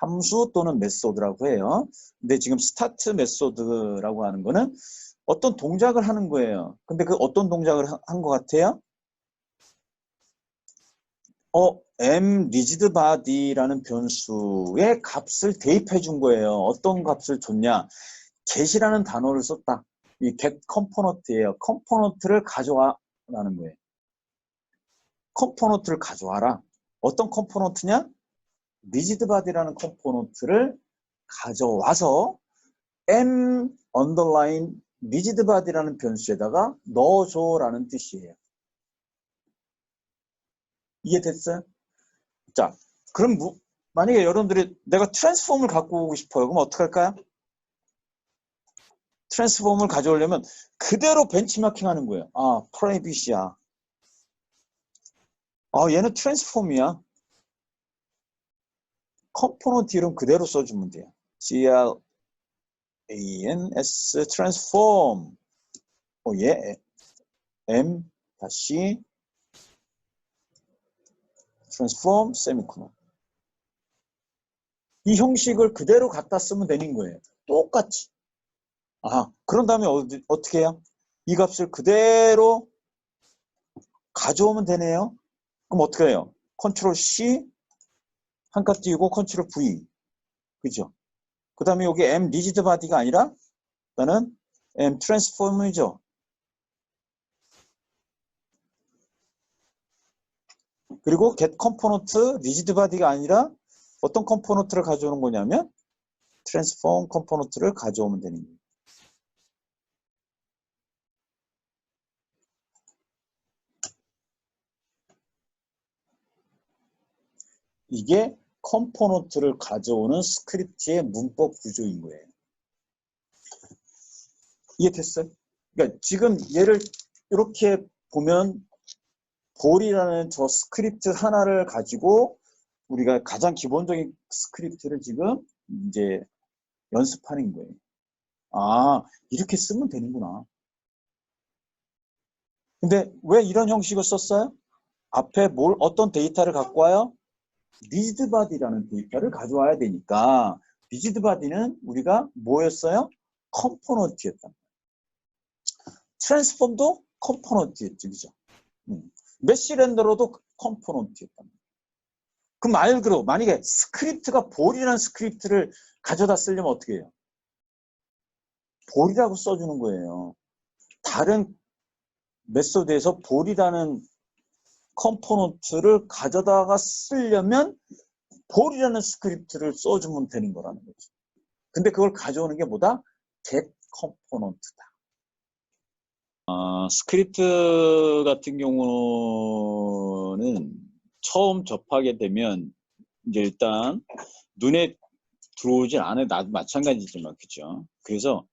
함수 또는 메소드라고 해요. 근데 지금 스타트 메소드라고 하는 거는 어떤 동작을 하는 거예요. 근데 그 어떤 동작을 한 것 같아요? m rigid body라는 변수의 값을 대입해 준 거예요. 어떤 값을 줬냐? get이라는 단어를 썼다. 이 get component예요. 컴포넌트를 가져와라는 거예요. 컴포넌트를 가져와라. 어떤 컴포넌트냐? rigid body라는 컴포넌트를 가져와서 m underline rigid body라는 변수에다가 넣어줘라는 뜻이에요. 이해됐어요? 자, 그럼 만약에 여러분들이 내가 트랜스폼을 갖고 오고 싶어요. 그럼 어떻게 할까요? 트랜스폼을 가져오려면 그대로 벤치마킹 하는 거예요. 아, 프라이빗이야. 아, 얘는 트랜스폼이야. 컴포넌트 이름 그대로 써주면 돼요. GLANS 트랜스폼. 예. M 다시 트랜스폼 세미코론. 이 형식을 그대로 갖다 쓰면 되는 거예요. 똑같이. 그런 다음에 어떻게 해요? 이 값을 그대로 가져오면 되네요. 그럼 어떻게 해요? 컨트롤 C 한 칸 띄우고 컨트롤 V. 그죠? 그 다음에 여기 M rigid body가 아니라 나는 M transform이죠. 그리고 get component rigid body가 아니라 어떤 컴포넌트를 가져오는 거냐면 transform 컴포넌트를 가져오면 되는 거예요. 이게 컴포넌트를 가져오는 스크립트의 문법 구조인 거예요. 이해됐어요? 그러니까 지금 얘를 이렇게 보면 볼이라는 저 스크립트 하나를 가지고 우리가 가장 기본적인 스크립트를 지금 이제 연습하는 거예요. 이렇게 쓰면 되는구나. 근데 왜 이런 형식을 썼어요? 앞에 어떤 데이터를 갖고 와요? rigid body라는 데이터를 가져와야 되니까 rigid body는 우리가 뭐였어요? 컴포넌트였다. 트랜스폼도 컴포넌트였죠. 그죠? 메시 렌더러도 컴포넌트였다. 그 말 그대로 만약에 스크립트가 볼이라는 스크립트를 가져다 쓰려면 어떻게 해요? 볼이라고 써주는 거예요. 다른 메소드에서 볼이라는 컴포넌트를 가져다가 쓰려면 볼이라는 스크립트를 써주면 되는 거라는 거죠. 근데 그걸 가져오는 게 뭐다? get 컴포넌트다. 스크립트 같은 경우는 처음 접하게 되면 이제 일단 눈에 들어오진 않아요. 나도 마찬가지지만 그죠? 그래서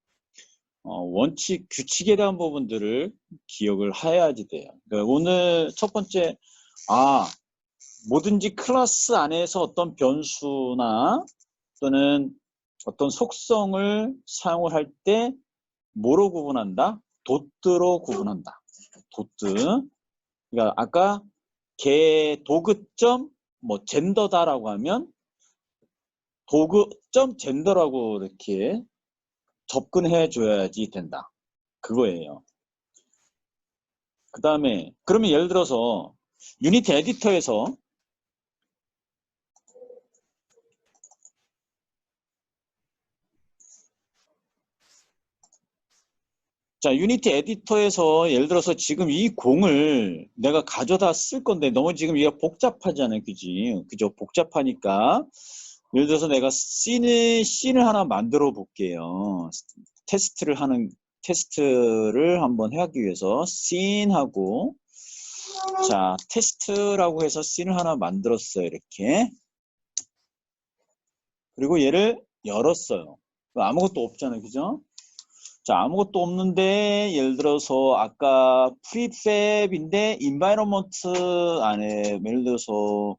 원칙, 규칙에 대한 부분들을 기억을 해야지 돼요. 그러니까 오늘 첫 번째 뭐든지 클래스 안에서 어떤 변수나 또는 어떤 속성을 사용을 할 때 뭐로 구분한다? 도트로 구분한다. 도트. 그러니까 아까 도그점 젠더다라고 하면 도그점 젠더라고 이렇게 접근해 줘야지 된다. 그거예요. 그 다음에 그러면 예를 들어서 유니티 에디터에서 유니티 에디터에서 예를 들어서 지금 이 공을 내가 가져다 쓸 건데 너무 지금 이게 복잡하잖아요. 그죠? 복잡하니까 예를 들어서 내가 씬을 하나 만들어 볼게요. 테스트를 한번 하기 위해서 씬하고 테스트라고 해서 씬을 하나 만들었어요. 이렇게. 그리고 얘를 열었어요. 아무것도 없잖아요. 그죠? 아무것도 없는데 예를 들어서 아까 프리팹인데 인바이러먼트 안에 예를 들어서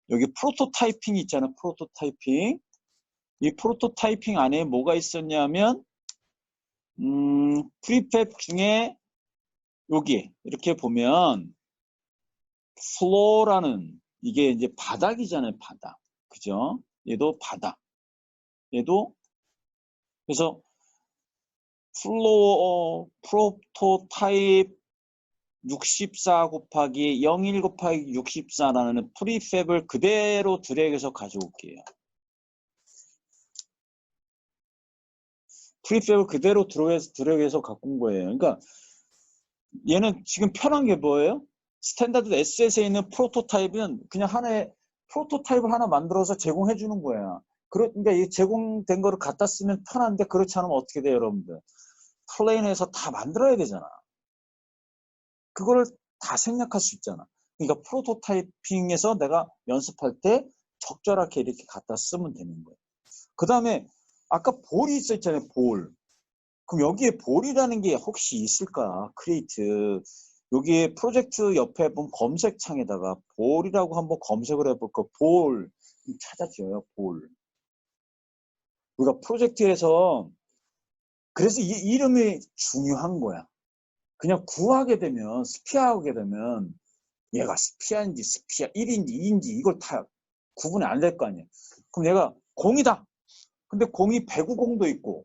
여기 프로토타이핑이 있잖아요. 프로토타이핑. 이 프로토타이핑 안에 뭐가 있었냐면 프리팹 중에 여기 이렇게 보면 플로어라는 이게 이제 바닥이잖아요. 바닥. 그죠? 얘도 바다. 얘도 그래서 플로어 프로토타입 64 곱하기 01 곱하기 64라는 프리팹을 그대로 드래그해서 가져올게요. 프리팹을 그대로 드래그해서 갖고 온 거예요. 그러니까 얘는 지금 편한 게 뭐예요? 스탠다드 SS에 있는 프로토타입은 그냥 하나의 프로토타입을 하나 만들어서 제공해 주는 거야. 그러니까 이 제공된 거를 갖다 쓰면 편한데 그렇지 않으면 어떻게 돼요, 여러분들? 플레인에서 다 만들어야 되잖아. 그거를 다 생략할 수 있잖아. 그러니까 프로토타이핑에서 내가 연습할 때 적절하게 이렇게 갖다 쓰면 되는 거예요. 그 다음에 아까 볼이 있었잖아요, 볼. 그럼 여기에 볼이라는 게 혹시 있을까? 크리에이트. 여기에 프로젝트 옆에 보면 검색창에다가 볼이라고 한번 검색을 해볼까? 볼. 찾아줘요, 볼. 우리가 프로젝트에서 그래서 이 이름이 중요한 거야. 그냥 구하게 되면, 스피하게 되면 얘가 스피아인지 스피아 1인지 2인지 이걸 다 구분이 안 될 거 아니에요. 그럼 얘가 공이다. 근데 공이 배구공도 있고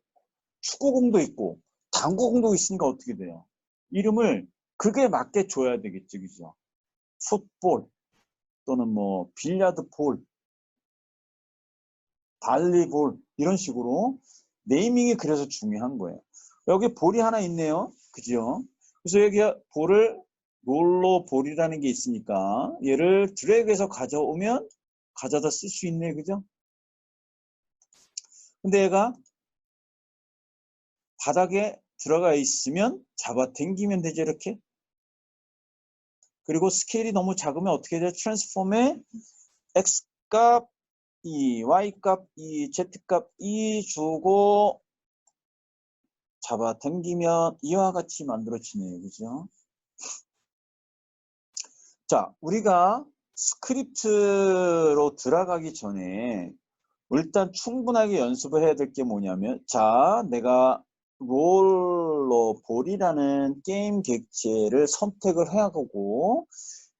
축구공도 있고 당구공도 있으니까 어떻게 돼요? 이름을 그게 맞게 줘야 되겠지, 그죠? 풋볼 또는 뭐 빌리아드 볼, 발리볼 이런 식으로 네이밍이 그래서 중요한 거예요. 여기 볼이 하나 있네요, 그죠? 그래서 여기 볼을 롤러 볼이라는 게 있으니까 얘를 드래그해서 가져오면 가져다 쓸 수 있네, 그죠? 근데 얘가 바닥에 들어가 있으면 잡아 당기면 되죠, 이렇게. 그리고 스케일이 너무 작으면 어떻게 돼요? 트랜스폼에 X값 2, Y값 2, Z값 2 주고 잡아 당기면 이와 같이 만들어지네요, 그죠? 자, 우리가 스크립트로 들어가기 전에 일단 충분하게 연습을 해야 될 게 뭐냐면, 자, 내가 롤러볼이라는 게임 객체를 선택을 해야 하고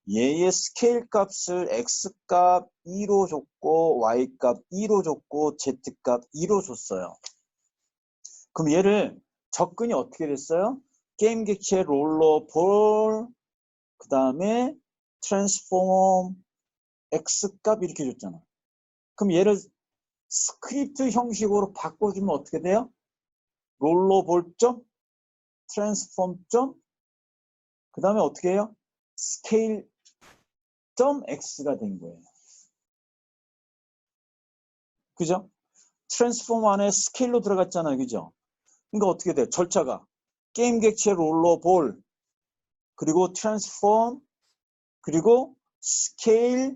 얘의 스케일 값을 X값 2로 줬고 Y값 2로 줬고 Z값 2로 줬어요. 그럼 얘를 접근이 어떻게 됐어요? 게임 객체 롤러볼 그 다음에 트랜스폼 X값 이렇게 줬잖아. 그럼 얘를 스크립트 형식으로 바꿔주면 어떻게 돼요? 롤러볼 점, 트랜스폼 점, 그 다음에 어떻게 해요? 스케일 점 X가 된 거예요. 그죠? 트랜스폼 안에 스케일로 들어갔잖아요. 그죠? 그러니까 어떻게 돼요? 절차가 게임 객체 롤러볼 그리고 트랜스폼 그리고 스케일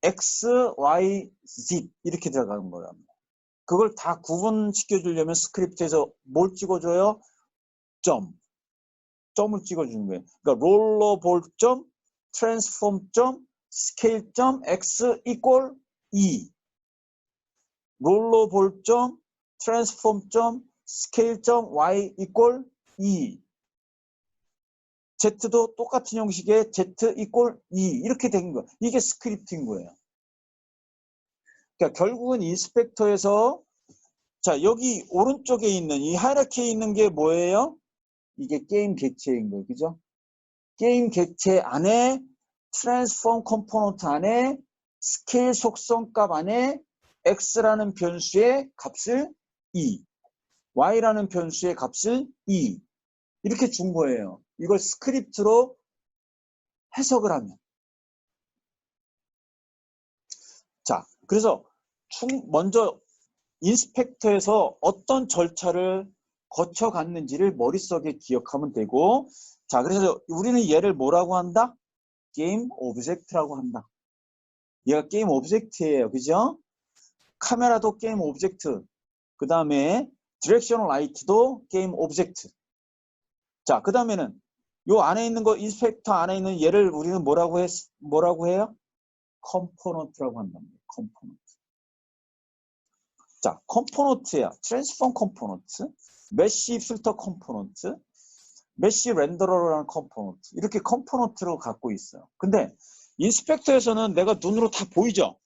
X, Y, Z 이렇게 들어가는 거예요. 그걸 다 구분시켜 주려면 스크립트에서 뭘 찍어줘요? 점을 찍어주는 거예요. 그러니까 롤러볼 점, 트랜스폼 점, 스케일 점, X 이꼴 2. 롤러볼 점, 트랜스폼 점, 스케일 점, Y 이꼴 2. Z도 똑같은 형식의 Z 이꼴 2. 이렇게 된 거예요. 이게 스크립트인 거예요. 그러니까 결국은 인스펙터에서 자, 여기 오른쪽에 있는 이 하이라키에 있는 게 뭐예요? 이게 게임 객체인 거예요. 그죠? 게임 객체 안에 트랜스폼 컴포넌트 안에 스케일 속성 값 안에 x라는 변수의 값을 2, y라는 변수의 값을 2 이렇게 준 거예요. 이걸 스크립트로 해석을 하면. 자, 그래서 먼저 인스펙터에서 어떤 절차를 거쳐갔는지를 머릿속에 기억하면 되고, 자, 그래서 우리는 얘를 뭐라고 한다? 게임 오브젝트라고 한다. 얘가 게임 오브젝트예요. 그죠? 카메라도 게임 오브젝트. 그 다음에 디렉셔널 라이트도 게임 오브젝트. 자, 그 다음에는 요 안에 있는 거, 인스펙터 안에 있는 얘를 우리는 뭐라고 해요? 컴포넌트라고 한답니다. 컴포넌트. 자, 컴포넌트야. 트랜스폼 컴포넌트, 메쉬 필터 컴포넌트, 메쉬 렌더러라는 컴포넌트. 이렇게 컴포넌트로 갖고 있어요. 근데 인스펙터에서는 내가 눈으로 다 보이죠?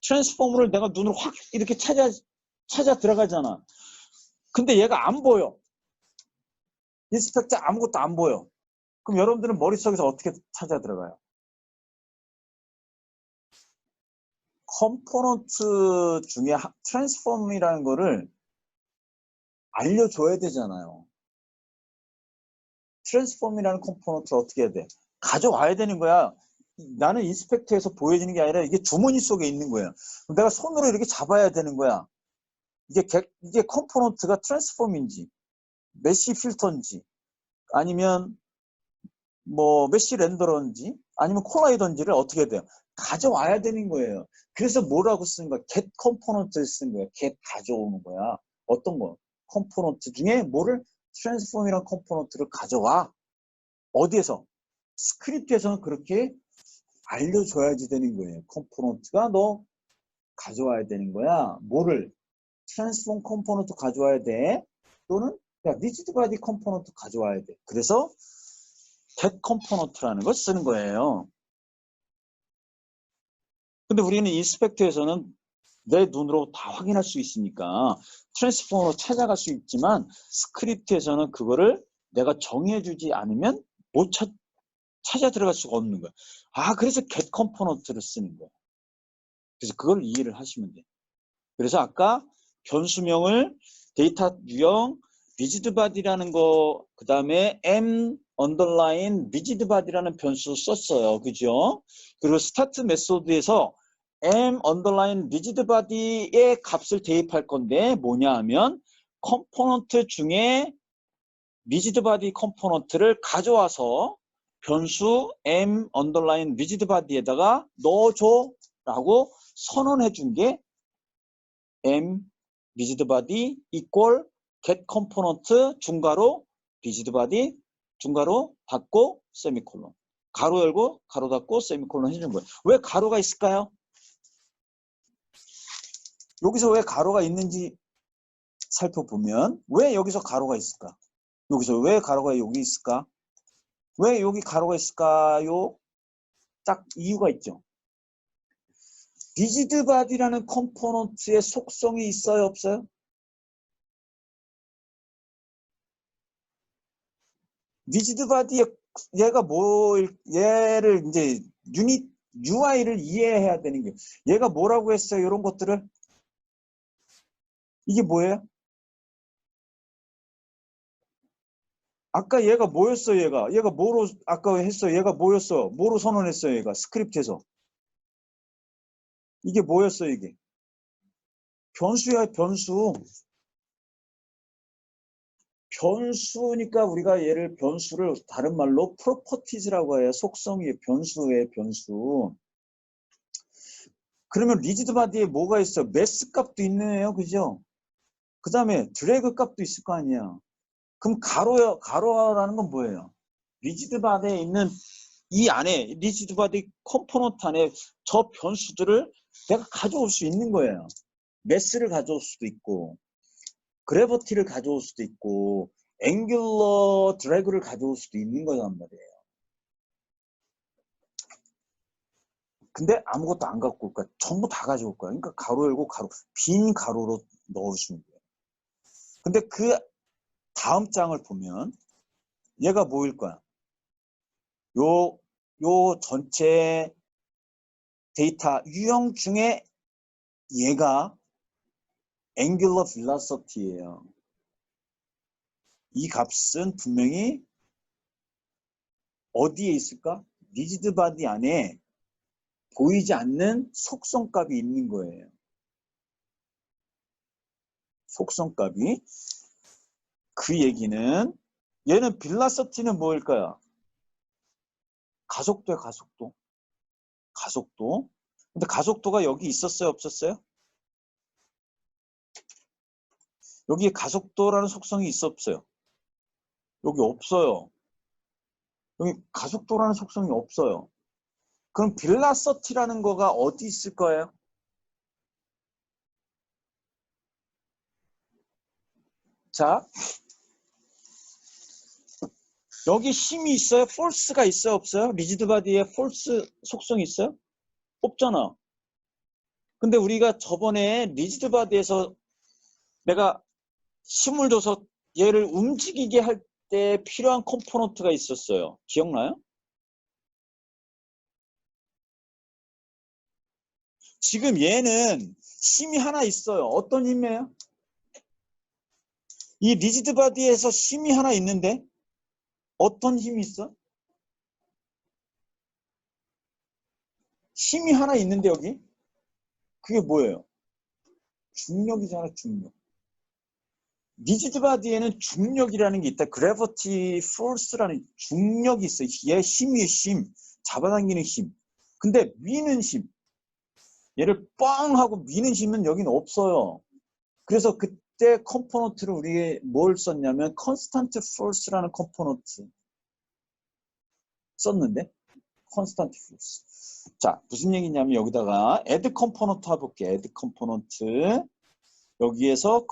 트랜스포머를 내가 눈으로 확 이렇게 찾아 들어가잖아. 근데 얘가 안 보여. 인스펙터 아무것도 안 보여. 그럼 여러분들은 머릿속에서 어떻게 찾아 들어가요? 컴포넌트 중에 트랜스폼이라는 거를 알려줘야 되잖아요. 트랜스폼이라는 컴포넌트를 어떻게 해야 돼? 가져와야 되는 거야. 나는 인스펙터에서 보여지는 게 아니라 이게 주머니 속에 있는 거야. 내가 손으로 이렇게 잡아야 되는 거야. 이게 컴포넌트가 트랜스폼인지, 메쉬 필터인지, 아니면 뭐 메쉬 렌더러인지, 아니면 콜라이더인지를 어떻게 해야 돼요? 가져와야 되는 거예요. 그래서 뭐라고 쓰는 거야? get 컴포넌트를 쓰는 거야. get 가져오는 거야. 어떤 거? 컴포넌트 중에 뭐를 트랜스폼이라는 컴포넌트를 가져와. 어디에서? 스크립트에서는 그렇게 알려줘야지 되는 거예요. 컴포넌트가 너 가져와야 되는 거야. 뭐를? 트랜스폼 컴포넌트 가져와야 돼. 또는 리지드 바디 컴포넌트 가져와야 돼. 그래서 get 컴포넌트라는 걸 쓰는 거예요. 근데 우리는 인스펙터에서는 내 눈으로 다 확인할 수 있으니까 트랜스폼으로 찾아갈 수 있지만 스크립트에서는 그거를 내가 정해주지 않으면 못 찾아 들어갈 수가 없는 거야. 그래서 get 컴포넌트를 쓰는 거야. 그래서 그걸 이해를 하시면 돼요. 그래서 아까 변수명을 데이터 유형 rigid body라는 거, 그 다음에 m underline rigid body라는 변수 썼어요. 그죠? 그리고 스타트 메소드에서 m underline rigid body의 값을 대입할 건데 뭐냐 하면 컴포넌트 중에 rigid body 컴포넌트를 가져와서 변수 m underline rigid body에다가 넣어줘 라고 선언해 준 게 m rigid body equal get component 중괄호 rigid body 중괄호 닫고 세미콜론, 가로 열고 가로 닫고 세미콜론 해준 거예요. 왜 가로가 있을까요? 여기서 왜 가로가 있는지 살펴보면 왜 여기서 가로가 있을까? 여기서 왜 가로가 여기 있을까? 왜 여기 가로가 있을까요? 딱 이유가 있죠. 리지드 바디라는 컴포넌트의 속성이 있어요, 없어요? 리지드 바디의 얘가 얘를 이제 UI를 이해해야 되는 게, 얘가 뭐라고 했어요? 이런 것들을. 이게 뭐예요? 아까 얘가 뭐였어? 얘가 뭐로 아까 했어? 얘가 뭐였어? 뭐로 선언했어요? 얘가 스크립트에서. 이게 뭐였어? 이게 변수야, 변수. 변수니까 우리가 얘를 변수를 다른 말로 프로퍼티즈라고 해요. 속성이 변수의 변수. 그러면 리지드 바디에 뭐가 있어? 매스 값도 있네요. 그죠? 그 다음에 드래그 값도 있을 거 아니야. 그럼 가로라는 건 뭐예요? 리지드 바디에 있는 이 안에 리지드 바디 컴포넌트 안에 저 변수들을 내가 가져올 수 있는 거예요. 매스를 가져올 수도 있고 그래버티를 가져올 수도 있고 앵귤러 드래그를 가져올 수도 있는 거란 말이에요. 근데 아무것도 안 갖고 올 거야. 전부 다 가져올 거야. 그러니까 가로 열고 빈 가로로 넣어주면 돼요. 근데 그 다음 장을 보면 얘가 뭐일 거야? 요 전체 데이터 유형 중에 얘가 앵귤러 velocity예요. 이 값은 분명히 어디에 있을까? 리지드 바디 안에 보이지 않는 속성값이 있는 거예요. 속성값이. 그 얘기는 얘는 velocity는 뭐일까요? 가속도야, 가속도. 가속도. 근데 가속도가 여기 있었어요, 없었어요? 여기에 가속도라는 속성이 있어, 없어요? 여기 없어요. 여기 가속도라는 속성이 없어요. 그럼 velocity라는 거가 어디 있을 거예요? 자, 여기 힘이 있어요? force가 있어요, 없어요? 리지드 바디에 force 속성이 있어요? 없잖아. 근데 우리가 저번에 리지드 바디에서 내가 힘을 줘서 얘를 움직이게 할 때 필요한 컴포넌트가 있었어요. 기억나요? 지금 얘는 힘이 하나 있어요. 어떤 힘이에요? 이 리지드 바디에서 힘이 하나 있는데 어떤 힘이 있어? 힘이 하나 있는데 여기? 그게 뭐예요? 중력이잖아, 중력. 리지드 바디에는 중력이라는 게 있다. 그래비티 포스라는 중력이 있어. 얘 힘이 힘. 잡아당기는 힘. 근데 미는 힘. 얘를 뻥 하고 미는 힘은 여기는 없어요. 그래서 그때 컴포넌트를 우리 뭘 썼냐면 컨스탄트 포스라는 컴포넌트 썼는데 컨스탄트 포스. 자, 무슨 얘기냐면 여기다가 add 컴포넌트 해볼게. add 컴포넌트. 여기에서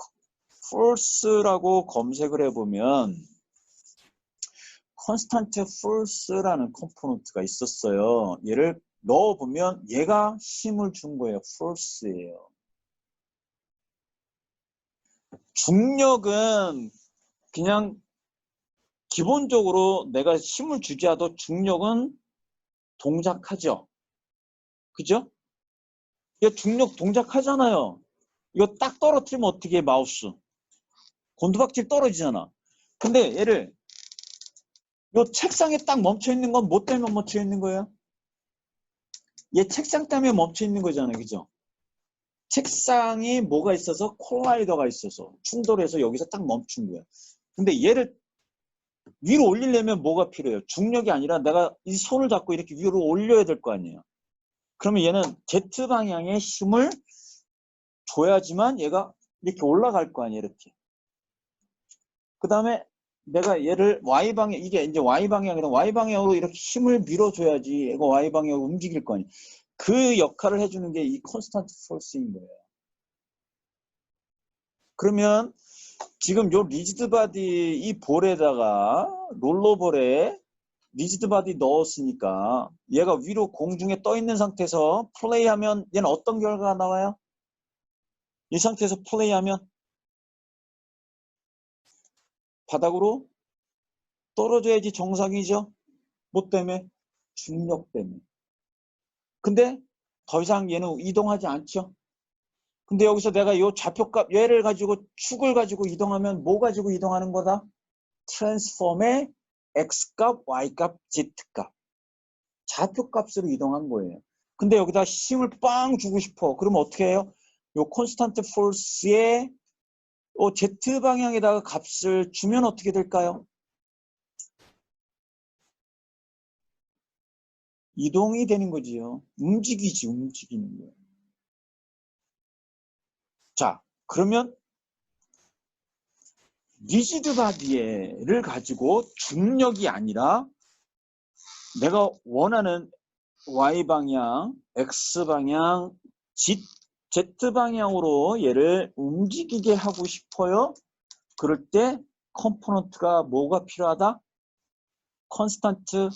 force라고 검색을 해보면 constante force라는 컴포넌트가 있었어요. 얘를 넣어보면 얘가 힘을 준 거예요. force예요. 중력은 그냥 기본적으로 내가 힘을 주지 않아도 중력은 동작하죠. 그죠? 이거 중력 동작하잖아요. 이거 딱 떨어뜨리면 어떻게 해, 마우스? 곤두박질 떨어지잖아. 근데 얘를 요 책상에 딱 멈춰 있는 건 뭐 때문에 멈춰 있는 거예요? 얘 책상 때문에 멈춰 있는 거잖아요. 그죠? 책상이 뭐가 있어서 콜라이더가 있어서 충돌해서 여기서 딱 멈춘 거야. 근데 얘를 위로 올리려면 뭐가 필요해요? 중력이 아니라 내가 이 손을 잡고 이렇게 위로 올려야 될 거 아니에요. 그러면 얘는 Z 방향의 힘을 줘야지만 얘가 이렇게 올라갈 거 아니에요. 이렇게. 그 다음에 내가 얘를 Y방향, 이게 이제 Y방향이다. Y방향으로 이렇게 힘을 밀어줘야지 얘가 Y방향으로 움직일 거 아니에요. 그 역할을 해주는 게 이 콘스탄트 포스인 거예요. 그러면 지금 요 리지드 바디 이 볼에다가 롤러볼에 리지드 바디 넣었으니까 얘가 위로 공중에 떠 있는 상태에서 플레이하면 얘는 어떤 결과가 나와요? 이 상태에서 플레이하면 바닥으로 떨어져야지 정상이죠? 뭐 때문에? 중력 때문에. 근데 더 이상 얘는 이동하지 않죠? 근데 여기서 내가 이 좌표값 얘를 가지고 축을 가지고 이동하면 뭐 가지고 이동하는 거다? 트랜스폼의 x값, y값, z값. 좌표값으로 이동한 거예요. 근데 여기다 힘을 빵 주고 싶어. 그러면 어떻게 해요? 요 콘스탄트 포스의 z 방향에다가 값을 주면 어떻게 될까요? 이동이 되는 거지요. 움직이지, 움직이는 거예요. 자, 그러면 리지드 바디를 가지고 중력이 아니라 내가 원하는 Y방향, X방향, Z방향으로 얘를 움직이게 하고 싶어요. 그럴 때 컴포넌트가 뭐가 필요하다? 컨스탄트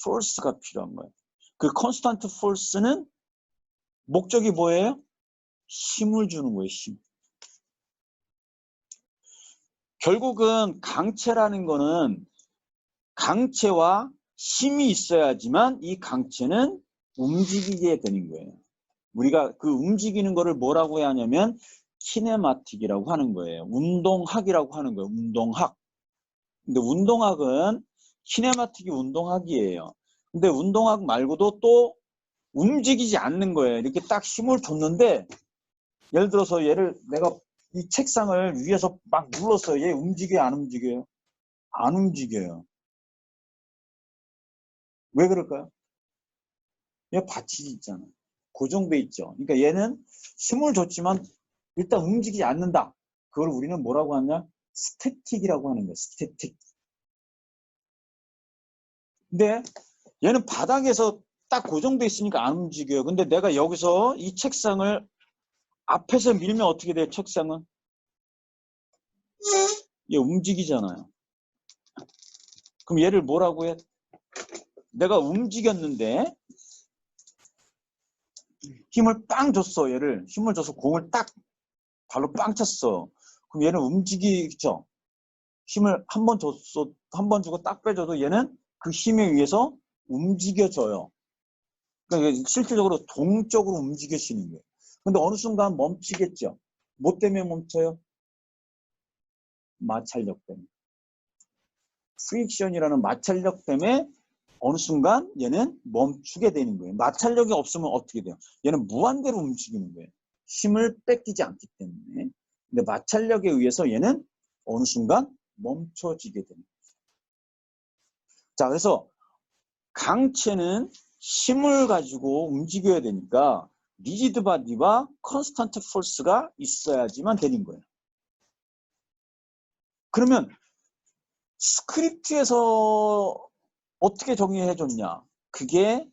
포스가 필요한 거예요. 그 컨스탄트 포스는 목적이 뭐예요? 힘을 주는 거예요. 힘. 결국은 강체라는 거는 강체와 힘이 있어야지만 이 강체는 움직이게 되는 거예요. 우리가 그 움직이는 거를 뭐라고 해야 하냐면 키네마틱이라고 하는 거예요. 운동학이라고 하는 거예요. 운동학. 근데 운동학은 키네마틱이 운동학이에요. 근데 운동학 말고도 또 움직이지 않는 거예요. 이렇게 딱 힘을 줬는데 예를 들어서 얘를 내가 이 책상을 위에서 막 눌렀어요. 얘 움직여요? 안 움직여요? 안 움직여요. 왜 그럴까요? 얘 받치지 있잖아. 고정돼 있죠. 그러니까 얘는 힘을 줬지만 일단 움직이지 않는다. 그걸 우리는 뭐라고 하냐? 스태틱이라고 하는 거예요. 스태틱. 근데 얘는 바닥에서 딱 고정돼 있으니까 안 움직여요. 근데 내가 여기서 이 책상을 앞에서 밀면 어떻게 돼요? 책상은? 얘 움직이잖아요. 그럼 얘를 뭐라고 해? 내가 움직였는데 힘을 빵 줬어. 얘를 힘을 줘서 공을 딱 발로 빵 쳤어. 그럼 얘는 움직이죠. 힘을 한 번 줬어. 한 번 주고 딱 빼줘도 얘는 그 힘에 의해서 움직여져요. 그러니까 실질적으로 동적으로 움직여지는 거예요. 근데 어느 순간 멈추겠죠. 뭐 때문에 멈춰요? 마찰력 때문에. 프릭션이라는 마찰력 때문에 어느 순간 얘는 멈추게 되는 거예요. 마찰력이 없으면 어떻게 돼요? 얘는 무한대로 움직이는 거예요. 힘을 뺏기지 않기 때문에. 근데 마찰력에 의해서 얘는 어느 순간 멈춰지게 되는 거예요. 자, 그래서 강체는 힘을 가지고 움직여야 되니까 리지드 바디와 컨스턴트 폴스가 있어야지만 되는 거예요. 그러면 스크립트에서 어떻게 정의해 줬냐? 그게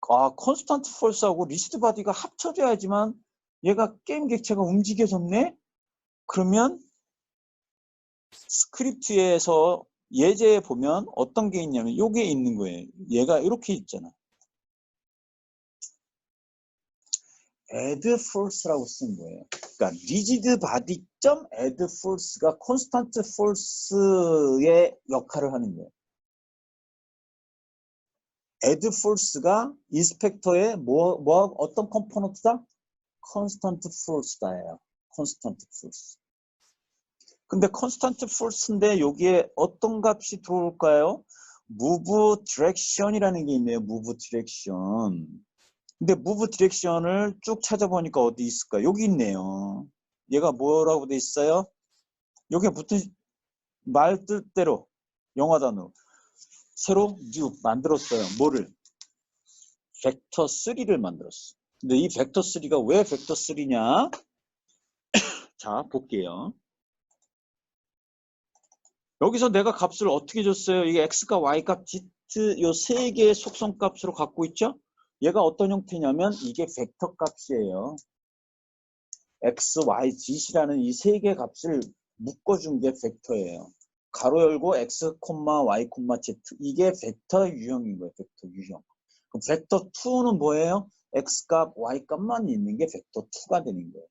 컨스턴트 폴스하고 리지드 바디가 합쳐져야지만 얘가 게임 객체가 움직여졌네? 그러면 스크립트에서 예제에 보면 어떤 게 있냐면 이게 있는 거예요. 얘가 이렇게 있잖아. add force라고 쓴 거예요. 그러니까 rigid body 점 add force가 constant force의 역할을 하는 거예요. add force가 인스펙터의 어떤 컴포넌트다? constant force다예요. constant force. 근데 constant force인데 여기에 어떤 값이 들어올까요? move direction이라는 게 있네요. move direction. 근데 move direction을 쭉 찾아보니까 어디 있을까? 여기 있네요. 얘가 뭐라고 돼 있어요? 여기에 붙은 말 뜻대로 영어 단어 새로 new 만들었어요. 뭐를? 벡터 3를 만들었어. 근데 이 벡터 3가 왜 벡터 3냐? 자, 볼게요. 여기서 내가 값을 어떻게 줬어요? 이게 x과 y 값, z 요 세 개의 속성 값으로 갖고 있죠? 얘가 어떤 형태냐면 이게 벡터 값이에요. x, y, z라는 이 세 개의 값을 묶어준 게 벡터예요. 가로 열고 x, y, z 이게 벡터 유형인 거예요. 벡터 유형. 그럼 벡터 2는 뭐예요? x 값, y 값만 있는 게 벡터 2가 되는 거예요.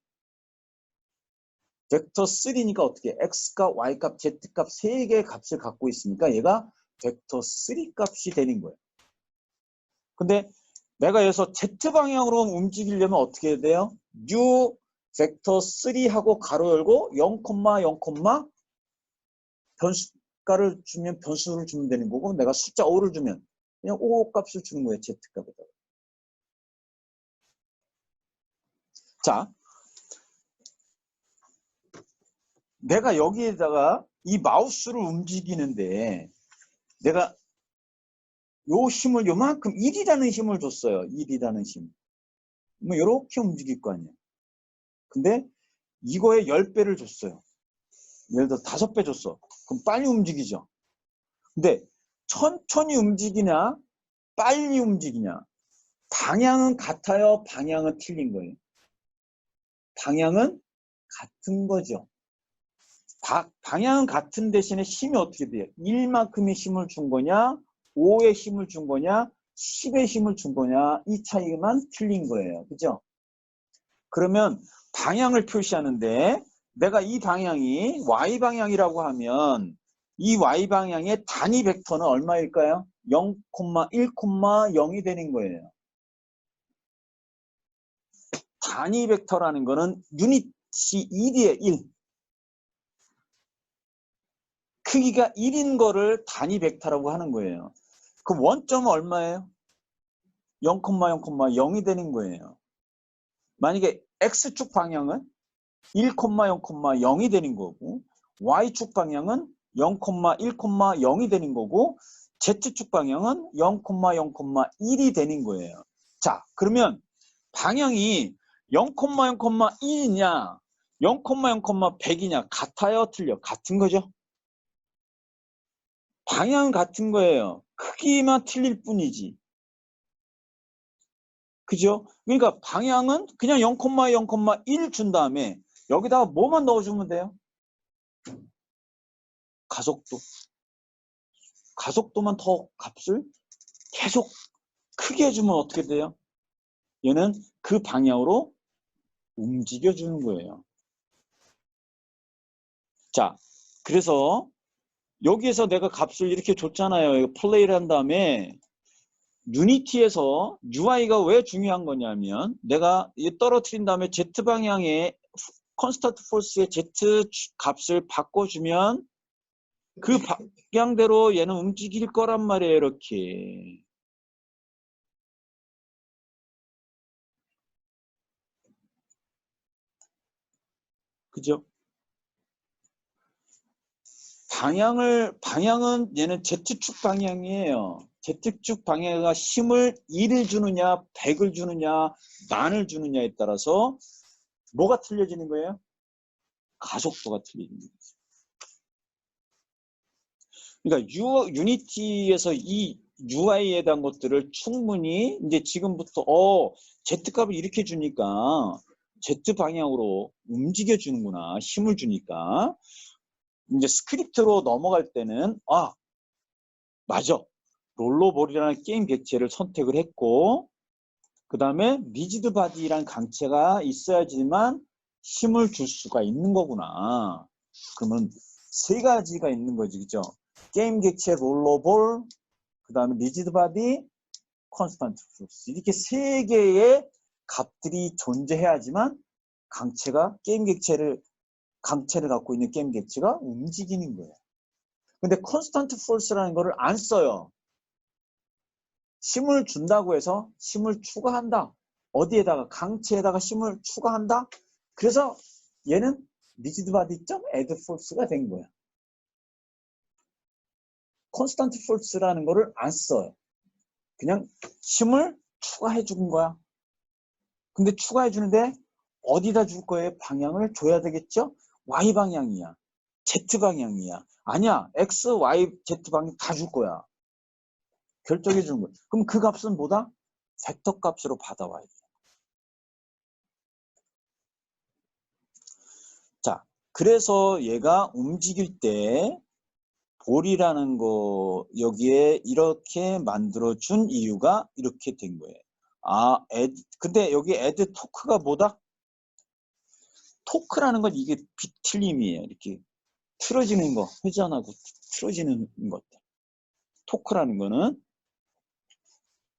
벡터 3니까 어떻게 x값, y값, z값 세 개의 값을 갖고 있으니까 얘가 벡터 3 값이 되는 거예요. 근데 내가 여기서 z방향으로 움직이려면 어떻게 해야 돼요? new 벡터 3하고 가로 열고 0, 0, 변수가를 주면 변수를 주면 되는 거고 내가 숫자 5를 주면 그냥 5 값을 주는 거예요. z값에다가. 자, 내가 여기에다가 이 마우스를 움직이는데 내가 요 힘을 요만큼 1이라는 힘을 줬어요. 1이라는 힘. 뭐 이렇게 움직일 거 아니에요. 근데 이거에 10배를 줬어요. 예를 들어 5배 줬어. 그럼 빨리 움직이죠. 근데 천천히 움직이냐 빨리 움직이냐 방향은 같아요. 방향은 틀린 거예요. 방향은 같은 거죠. 방향은 같은 대신에 힘이 어떻게 돼요? 1만큼의 힘을 준 거냐 5의 힘을 준 거냐 10의 힘을 준 거냐 이 차이만 틀린 거예요. 그죠? 그러면 방향을 표시하는데 내가 이 방향이 y방향이라고 하면 이 y방향의 단위 벡터는 얼마일까요? 0, 1, 0이 되는 거예요. 단위 벡터라는 거는 유닛이 1이에요. 1. 크기가 1인 거를 단위 벡터라고 하는 거예요. 그럼 원점은 얼마예요? 0, 0, 0이 되는 거예요. 만약에 x축 방향은 1, 0, 0이 되는 거고 y축 방향은 0, 1, 0이 되는 거고 z축 방향은 0, 0, 1이 되는 거예요. 자, 그러면 방향이 0, 0, 1이냐 0, 0, 100이냐 같아요? 틀려? 같은 거죠? 방향은 같은 거예요. 크기만 틀릴 뿐이지. 그죠? 그러니까 방향은 그냥 0, 0, 1 준 다음에 여기다가 뭐만 넣어주면 돼요? 가속도. 가속도만 더 값을 계속 크게 해주면 어떻게 돼요? 얘는 그 방향으로 움직여주는 거예요. 자, 그래서 여기에서 내가 값을 이렇게 줬잖아요. 플레이를 한 다음에 유니티에서 UI가 왜 중요한 거냐면 내가 떨어뜨린 다음에 Z 방향에 컨스턴트 포스의 Z 값을 바꿔주면 그 방향대로 얘는 움직일 거란 말이에요. 이렇게. 그죠? 방향은 얘는 Z축 방향이에요. Z축 방향가 힘을 1을 주느냐, 100을 주느냐, 만을 주느냐에 따라서 뭐가 틀려지는 거예요? 가속도가 틀려지는 거예요. 그러니까 유니티에서 이 UI에 대한 것들을 충분히 이제 지금부터 Z값을 이렇게 주니까 Z 방향으로 움직여 주는구나. 힘을 주니까. 이제 스크립트로 넘어갈 때는 맞아. 롤러볼이라는 게임 객체를 선택을 했고 그 다음에 리지드 바디라는 강체가 있어야지만 힘을 줄 수가 있는 거구나. 그러면 세 가지가 있는 거지, 그죠? 게임 객체, 롤러볼, 그 다음에 리지드 바디, 컨스턴트 포스. 이렇게 세 개의 값들이 존재해야지만 강체를 갖고 있는 게임 객체가 움직이는 거예요. 근데 컨스턴트 포스라는 거를 안 써요. 힘을 준다고 해서 힘을 추가한다. 어디에다가? 강체에다가 힘을 추가한다. 그래서 얘는 리지드 바디.add force가 된 거야. 컨스턴트 포스라는 거를 안 써요. 그냥 힘을 추가해 준 거야. 근데 추가해 주는데 어디다 줄 거예요? 방향을 줘야 되겠죠? Y 방향이야. Z 방향이야. 아니야. X, Y, Z 방향 다 줄 거야. 결정해 주는 거야. 그럼 그 값은 뭐다? 벡터 값으로 받아와야 돼. 자, 그래서 얘가 움직일 때 볼이라는 거 여기에 이렇게 만들어준 이유가 이렇게 된 거예요. 근데 여기 add 토크가 뭐다? 토크라는 건 이게 비틀림이에요. 이렇게 틀어지는 거, 회전하고 틀어지는 것들. 토크라는 거는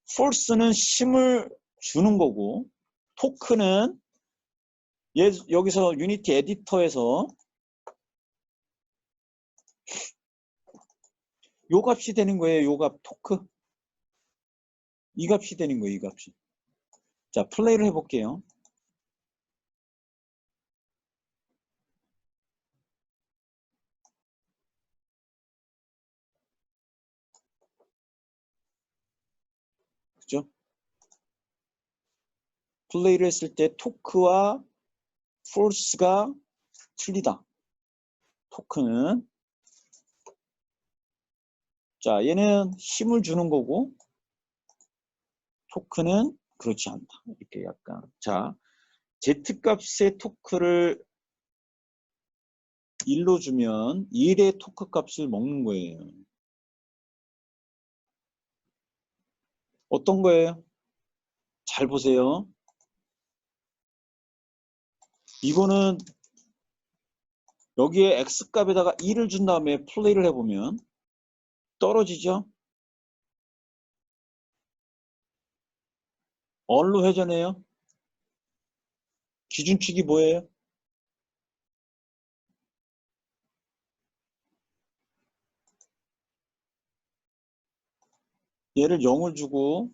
force는 힘을 주는 거고 토크는 여기서 유니티 에디터에서 요 값이 되는 거예요. 요 값 토크. 이 값이 되는 거예요. 이 값이. 자, 플레이를 해볼게요. 그죠? 플레이를 했을 때 토크와 포스가 틀리다. 토크는 자, 얘는 힘을 주는 거고 토크는 그렇지 않다. 이렇게 약간 자, Z값의 토크를 1로 주면 1의 토크 값을 먹는 거예요. 어떤 거예요? 잘 보세요. 이거는 여기에 X값에다가 2를 준 다음에 플레이를 해보면 떨어지죠? 얼로 회전해요? 기준축이 뭐예요? 얘를 0을 주고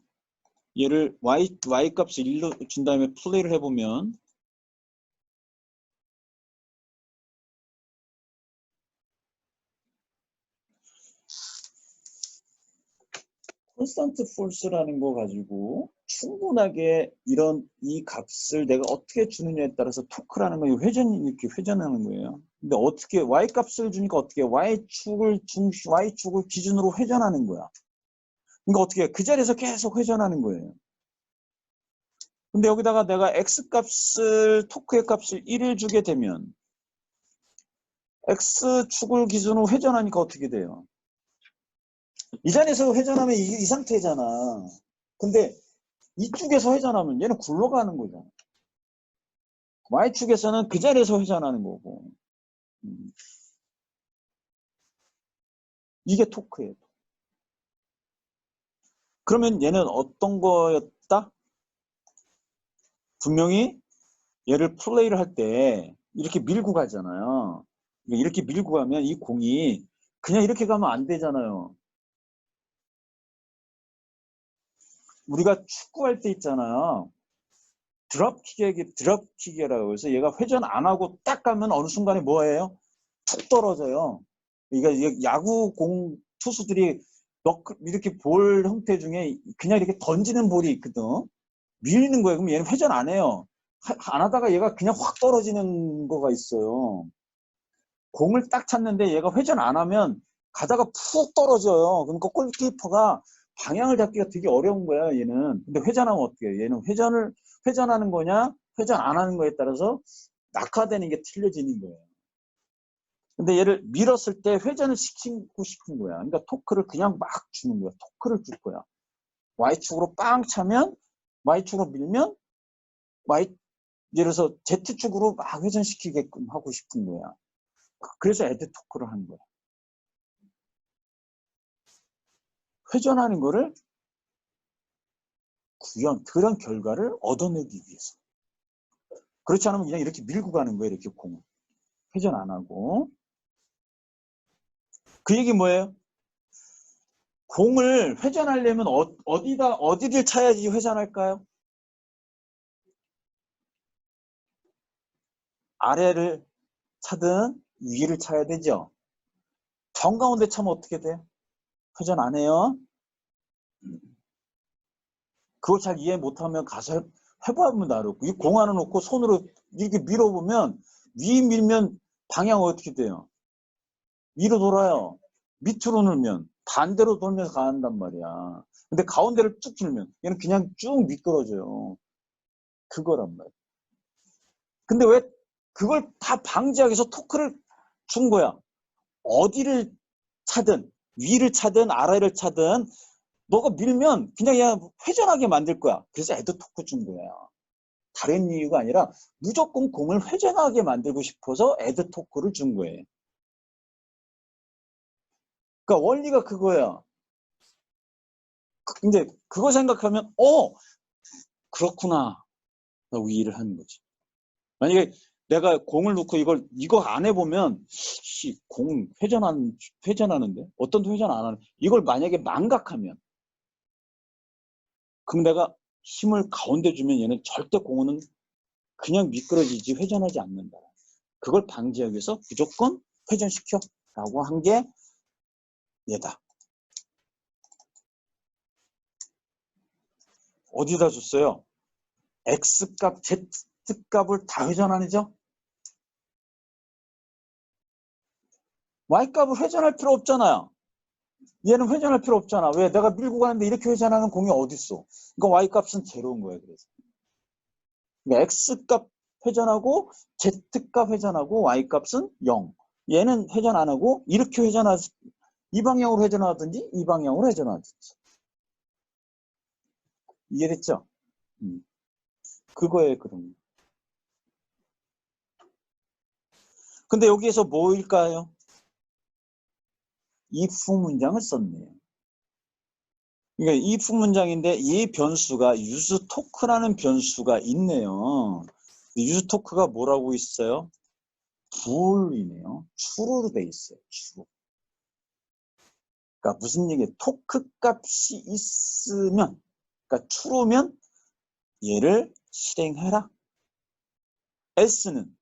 얘를 Y값을 1로 준 다음에 플레이를 해보면 콘스턴트 폴스라는 거 가지고 충분하게 이 값을 내가 어떻게 주느냐에 따라서 토크라는 거 이렇게 회전하는 거예요. 근데 어떻게 y 값을 주니까 어떻게 y축을 기준으로 회전하는 거야. 그러니까 어떻게 그 자리에서 계속 회전하는 거예요. 근데 여기다가 내가 x 값을 토크의 값을 1을 주게 되면 x축을 기준으로 회전하니까 어떻게 돼요? 이 자리에서 회전하면 이 상태잖아. 근데 이쪽에서 회전하면 얘는 굴러가는 거잖아. Y축에서는 그 자리에서 회전하는 거고. 이게 토크예요. 그러면 얘는 어떤 거였다? 분명히 얘를 플레이를 할 때 이렇게 밀고 가잖아요. 이렇게 밀고 가면 이 공이 그냥 이렇게 가면 안 되잖아요. 우리가 축구할 때 있잖아요. 드롭킥이라고 해서 얘가 회전 안 하고 딱 가면 어느 순간에 뭐예요? 툭 떨어져요. 그러니까 야구 공 투수들이 이렇게 볼 형태 중에 그냥 이렇게 던지는 볼이 있거든. 밀리는 거예요. 그럼 얘는 회전 안 해요. 안 하다가 얘가 그냥 확 떨어지는 거가 있어요. 공을 딱 찼는데 얘가 회전 안 하면 가다가 푹 떨어져요. 그러니까 골키퍼가 방향을 잡기가 되게 어려운 거야, 얘는. 근데 회전하면 어떻게 해요? 얘는 회전하는 거냐, 회전 안 하는 거에 따라서 낙하되는 게 틀려지는 거예요. 근데 얘를 밀었을 때 회전을 시키고 싶은 거야. 그러니까 토크를 그냥 막 주는 거야. 토크를 줄 거야. Y축으로 빵 차면, Y축으로 밀면, 예를 들어서 Z축으로 막 회전시키게끔 하고 싶은 거야. 그래서 애드 토크를 하는 거야. 회전하는 거를 그런 결과를 얻어내기 위해서. 그렇지 않으면 그냥 이렇게 밀고 가는 거예요. 이렇게 공을. 회전 안 하고. 그 얘기 뭐예요? 공을 회전하려면 어디를 차야지 회전할까요? 아래를 차든 위를 차야 되죠. 정가운데 차면 어떻게 돼요? 회전 안 해요. 그걸 잘 이해 못하면 가서 해보면 알고. 이 공 하나 놓고 손으로 이렇게 밀어보면 위 밀면 방향 어떻게 돼요? 위로 돌아요. 밑으로 늘면 반대로 돌면서 가는단 말이야. 근데 가운데를 쭉 밀면 얘는 그냥 쭉 미끄러져요. 그거란 말이야. 근데 왜 그걸 다 방지하기 위해서 토크를 준 거야. 어디를 차든 위를 차든 아래를 차든 너가 밀면 그냥 얘 회전하게 만들 거야. 그래서 애도 토크 준 거야. 다른 이유가 아니라 무조건 공을 회전하게 만들고 싶어서 애드 토크를 준 거예요. 그러니까 원리가 그거야. 근데 그거 생각하면 그렇구나. 이해를 하는 거지. 만약에 내가 공을 놓고 이거 안 해보면 공 회전하는데 어떤 회전 안 하는 이걸 만약에 망각하면 그럼 내가 힘을 가운데 주면 얘는 절대 공은 그냥 미끄러지지 회전하지 않는다. 그걸 방지하기 위해서 무조건 회전시켜 라고 한 게 얘다. 어디다 줬어요? X값, Z값을 다 회전하죠? Y값을 회전할 필요 없잖아요. 얘는 회전할 필요 없잖아. 왜? 내가 밀고 가는데 이렇게 회전하는 공이 어딨어? 그러니까 Y값은 제로인 거야. 그래서. 그러니까 X값 회전하고 Z값 회전하고 Y값은 0. 얘는 회전 안 하고 이렇게 이 방향으로 회전하든지 이 방향으로 회전하든지. 이해됐죠? 그거에 그런. 근데 여기에서 뭐일까요? if 문장을 썼네요. 그러니까 if 문장인데 이 변수가 useTalk라는 변수가 있네요. useTalk가 뭐라고 있어요? bool이네요. true로 돼 있어요. true. 그러니까 무슨 얘기예요? 토크 값이 있으면, 그러니까 true면 얘를 실행해라. else는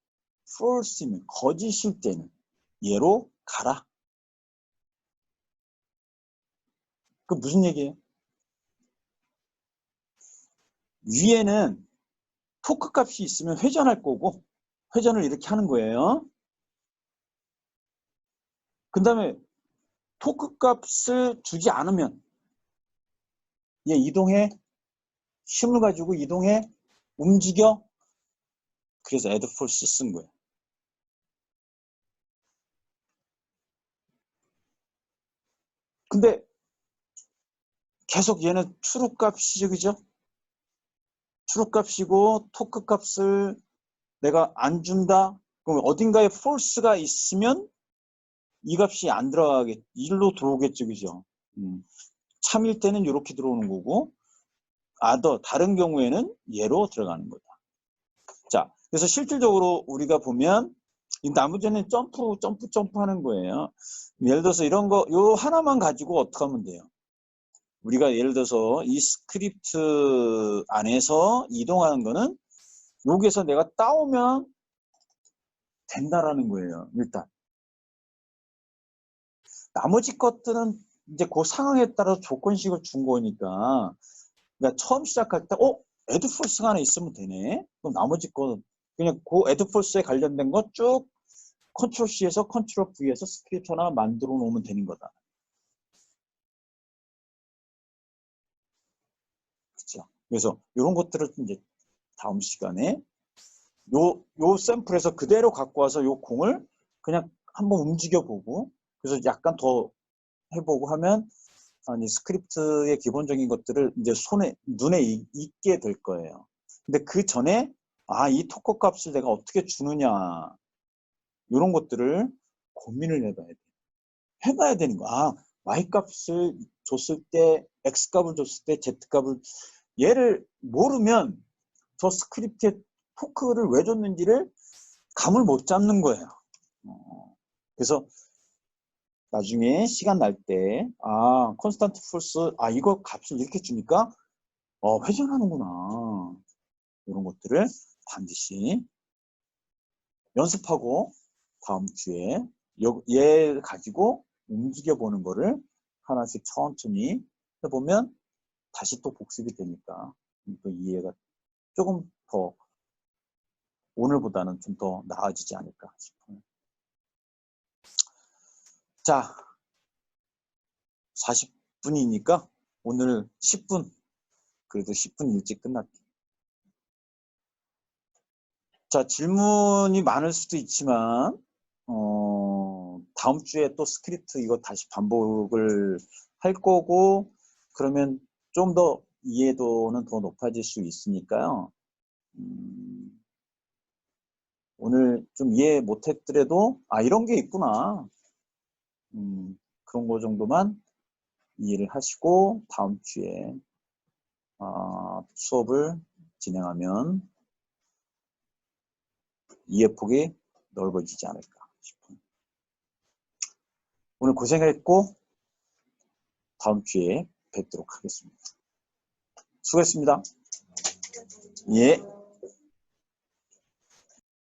false면 거짓일 때는 얘로 가라. 그 무슨 얘기예요? 위에는 토크 값이 있으면 회전할 거고 회전을 이렇게 하는 거예요. 그 다음에 토크 값을 주지 않으면 얘 이동해, 힘을 가지고 이동해, 움직여. 그래서 add false 쓴 거예요. 근데 계속 얘는 true 값이죠, 그죠? true 값이고 토크 값을 내가 안 준다. 그럼 어딘가에 false가 있으면 이 값이 안 들어가겠, 일로 들어오겠죠, 그죠? 참일 때는 이렇게 들어오는 거고, 다른 경우에는 얘로 들어가는 거다. 자, 그래서 실질적으로 우리가 보면 이 나머지는 점프 하는 거예요. 예를 들어서 이런 거, 요 하나만 가지고 어떻게 하면 돼요? 우리가 예를 들어서 이 스크립트 안에서 이동하는 거는 여기에서 내가 따오면 된다라는 거예요. 일단. 나머지 것들은 이제 그 상황에 따라 조건식을 준 거니까, 그러니까 처음 시작할 때, add false가 하나 있으면 되네. 그럼 나머지 거 그냥 그 add false에 관련된 거 쭉 컨트롤 C에서 컨트롤 V에서 스크립트 하나 만들어 놓으면 되는 거다. 그렇죠? 그래서 이런 것들을 이제 다음 시간에 요 샘플에서 그대로 갖고 와서 요 공을 그냥 한번 움직여 보고, 그래서 약간 더 해보고 하면 아니 스크립트의 기본적인 것들을 이제 눈에 익게 될 거예요. 근데 그 전에 이 토커 값을 내가 어떻게 주느냐 이런 것들을 고민을 해봐야 되는 거야. y 값을 줬을 때 x 값을 줬을 때 z 값을 얘를 모르면 저 스크립트에 토크를 왜 줬는지를 감을 못 잡는 거예요. 그래서 나중에 시간 날 때, 컨스탄트 폴스, 이거 값을 이렇게 주니까, 회전하는구나. 이런 것들을 반드시 연습하고, 다음 주에 얘 가지고 움직여 보는 거를 하나씩 천천히 해보면 다시 또 복습이 되니까, 또 이해가 조금 더, 오늘보다는 좀 더 나아지지 않을까 싶어요. 자, 40분이니까 오늘 10분, 그래도 10분 일찍 끝났다. 자, 질문이 많을 수도 있지만, 다음 주에 또 스크립트 이거 다시 반복을 할 거고, 그러면 좀 더 이해도는 더 높아질 수 있으니까요. 오늘 좀 이해 못했더라도, 이런 게 있구나. 그런 거 정도만 이해를 하시고, 다음 주에 수업을 진행하면 이해폭이 넓어지지 않을까 싶어요. 오늘 고생했고 다음 주에 뵙도록 하겠습니다. 수고했습니다. 예.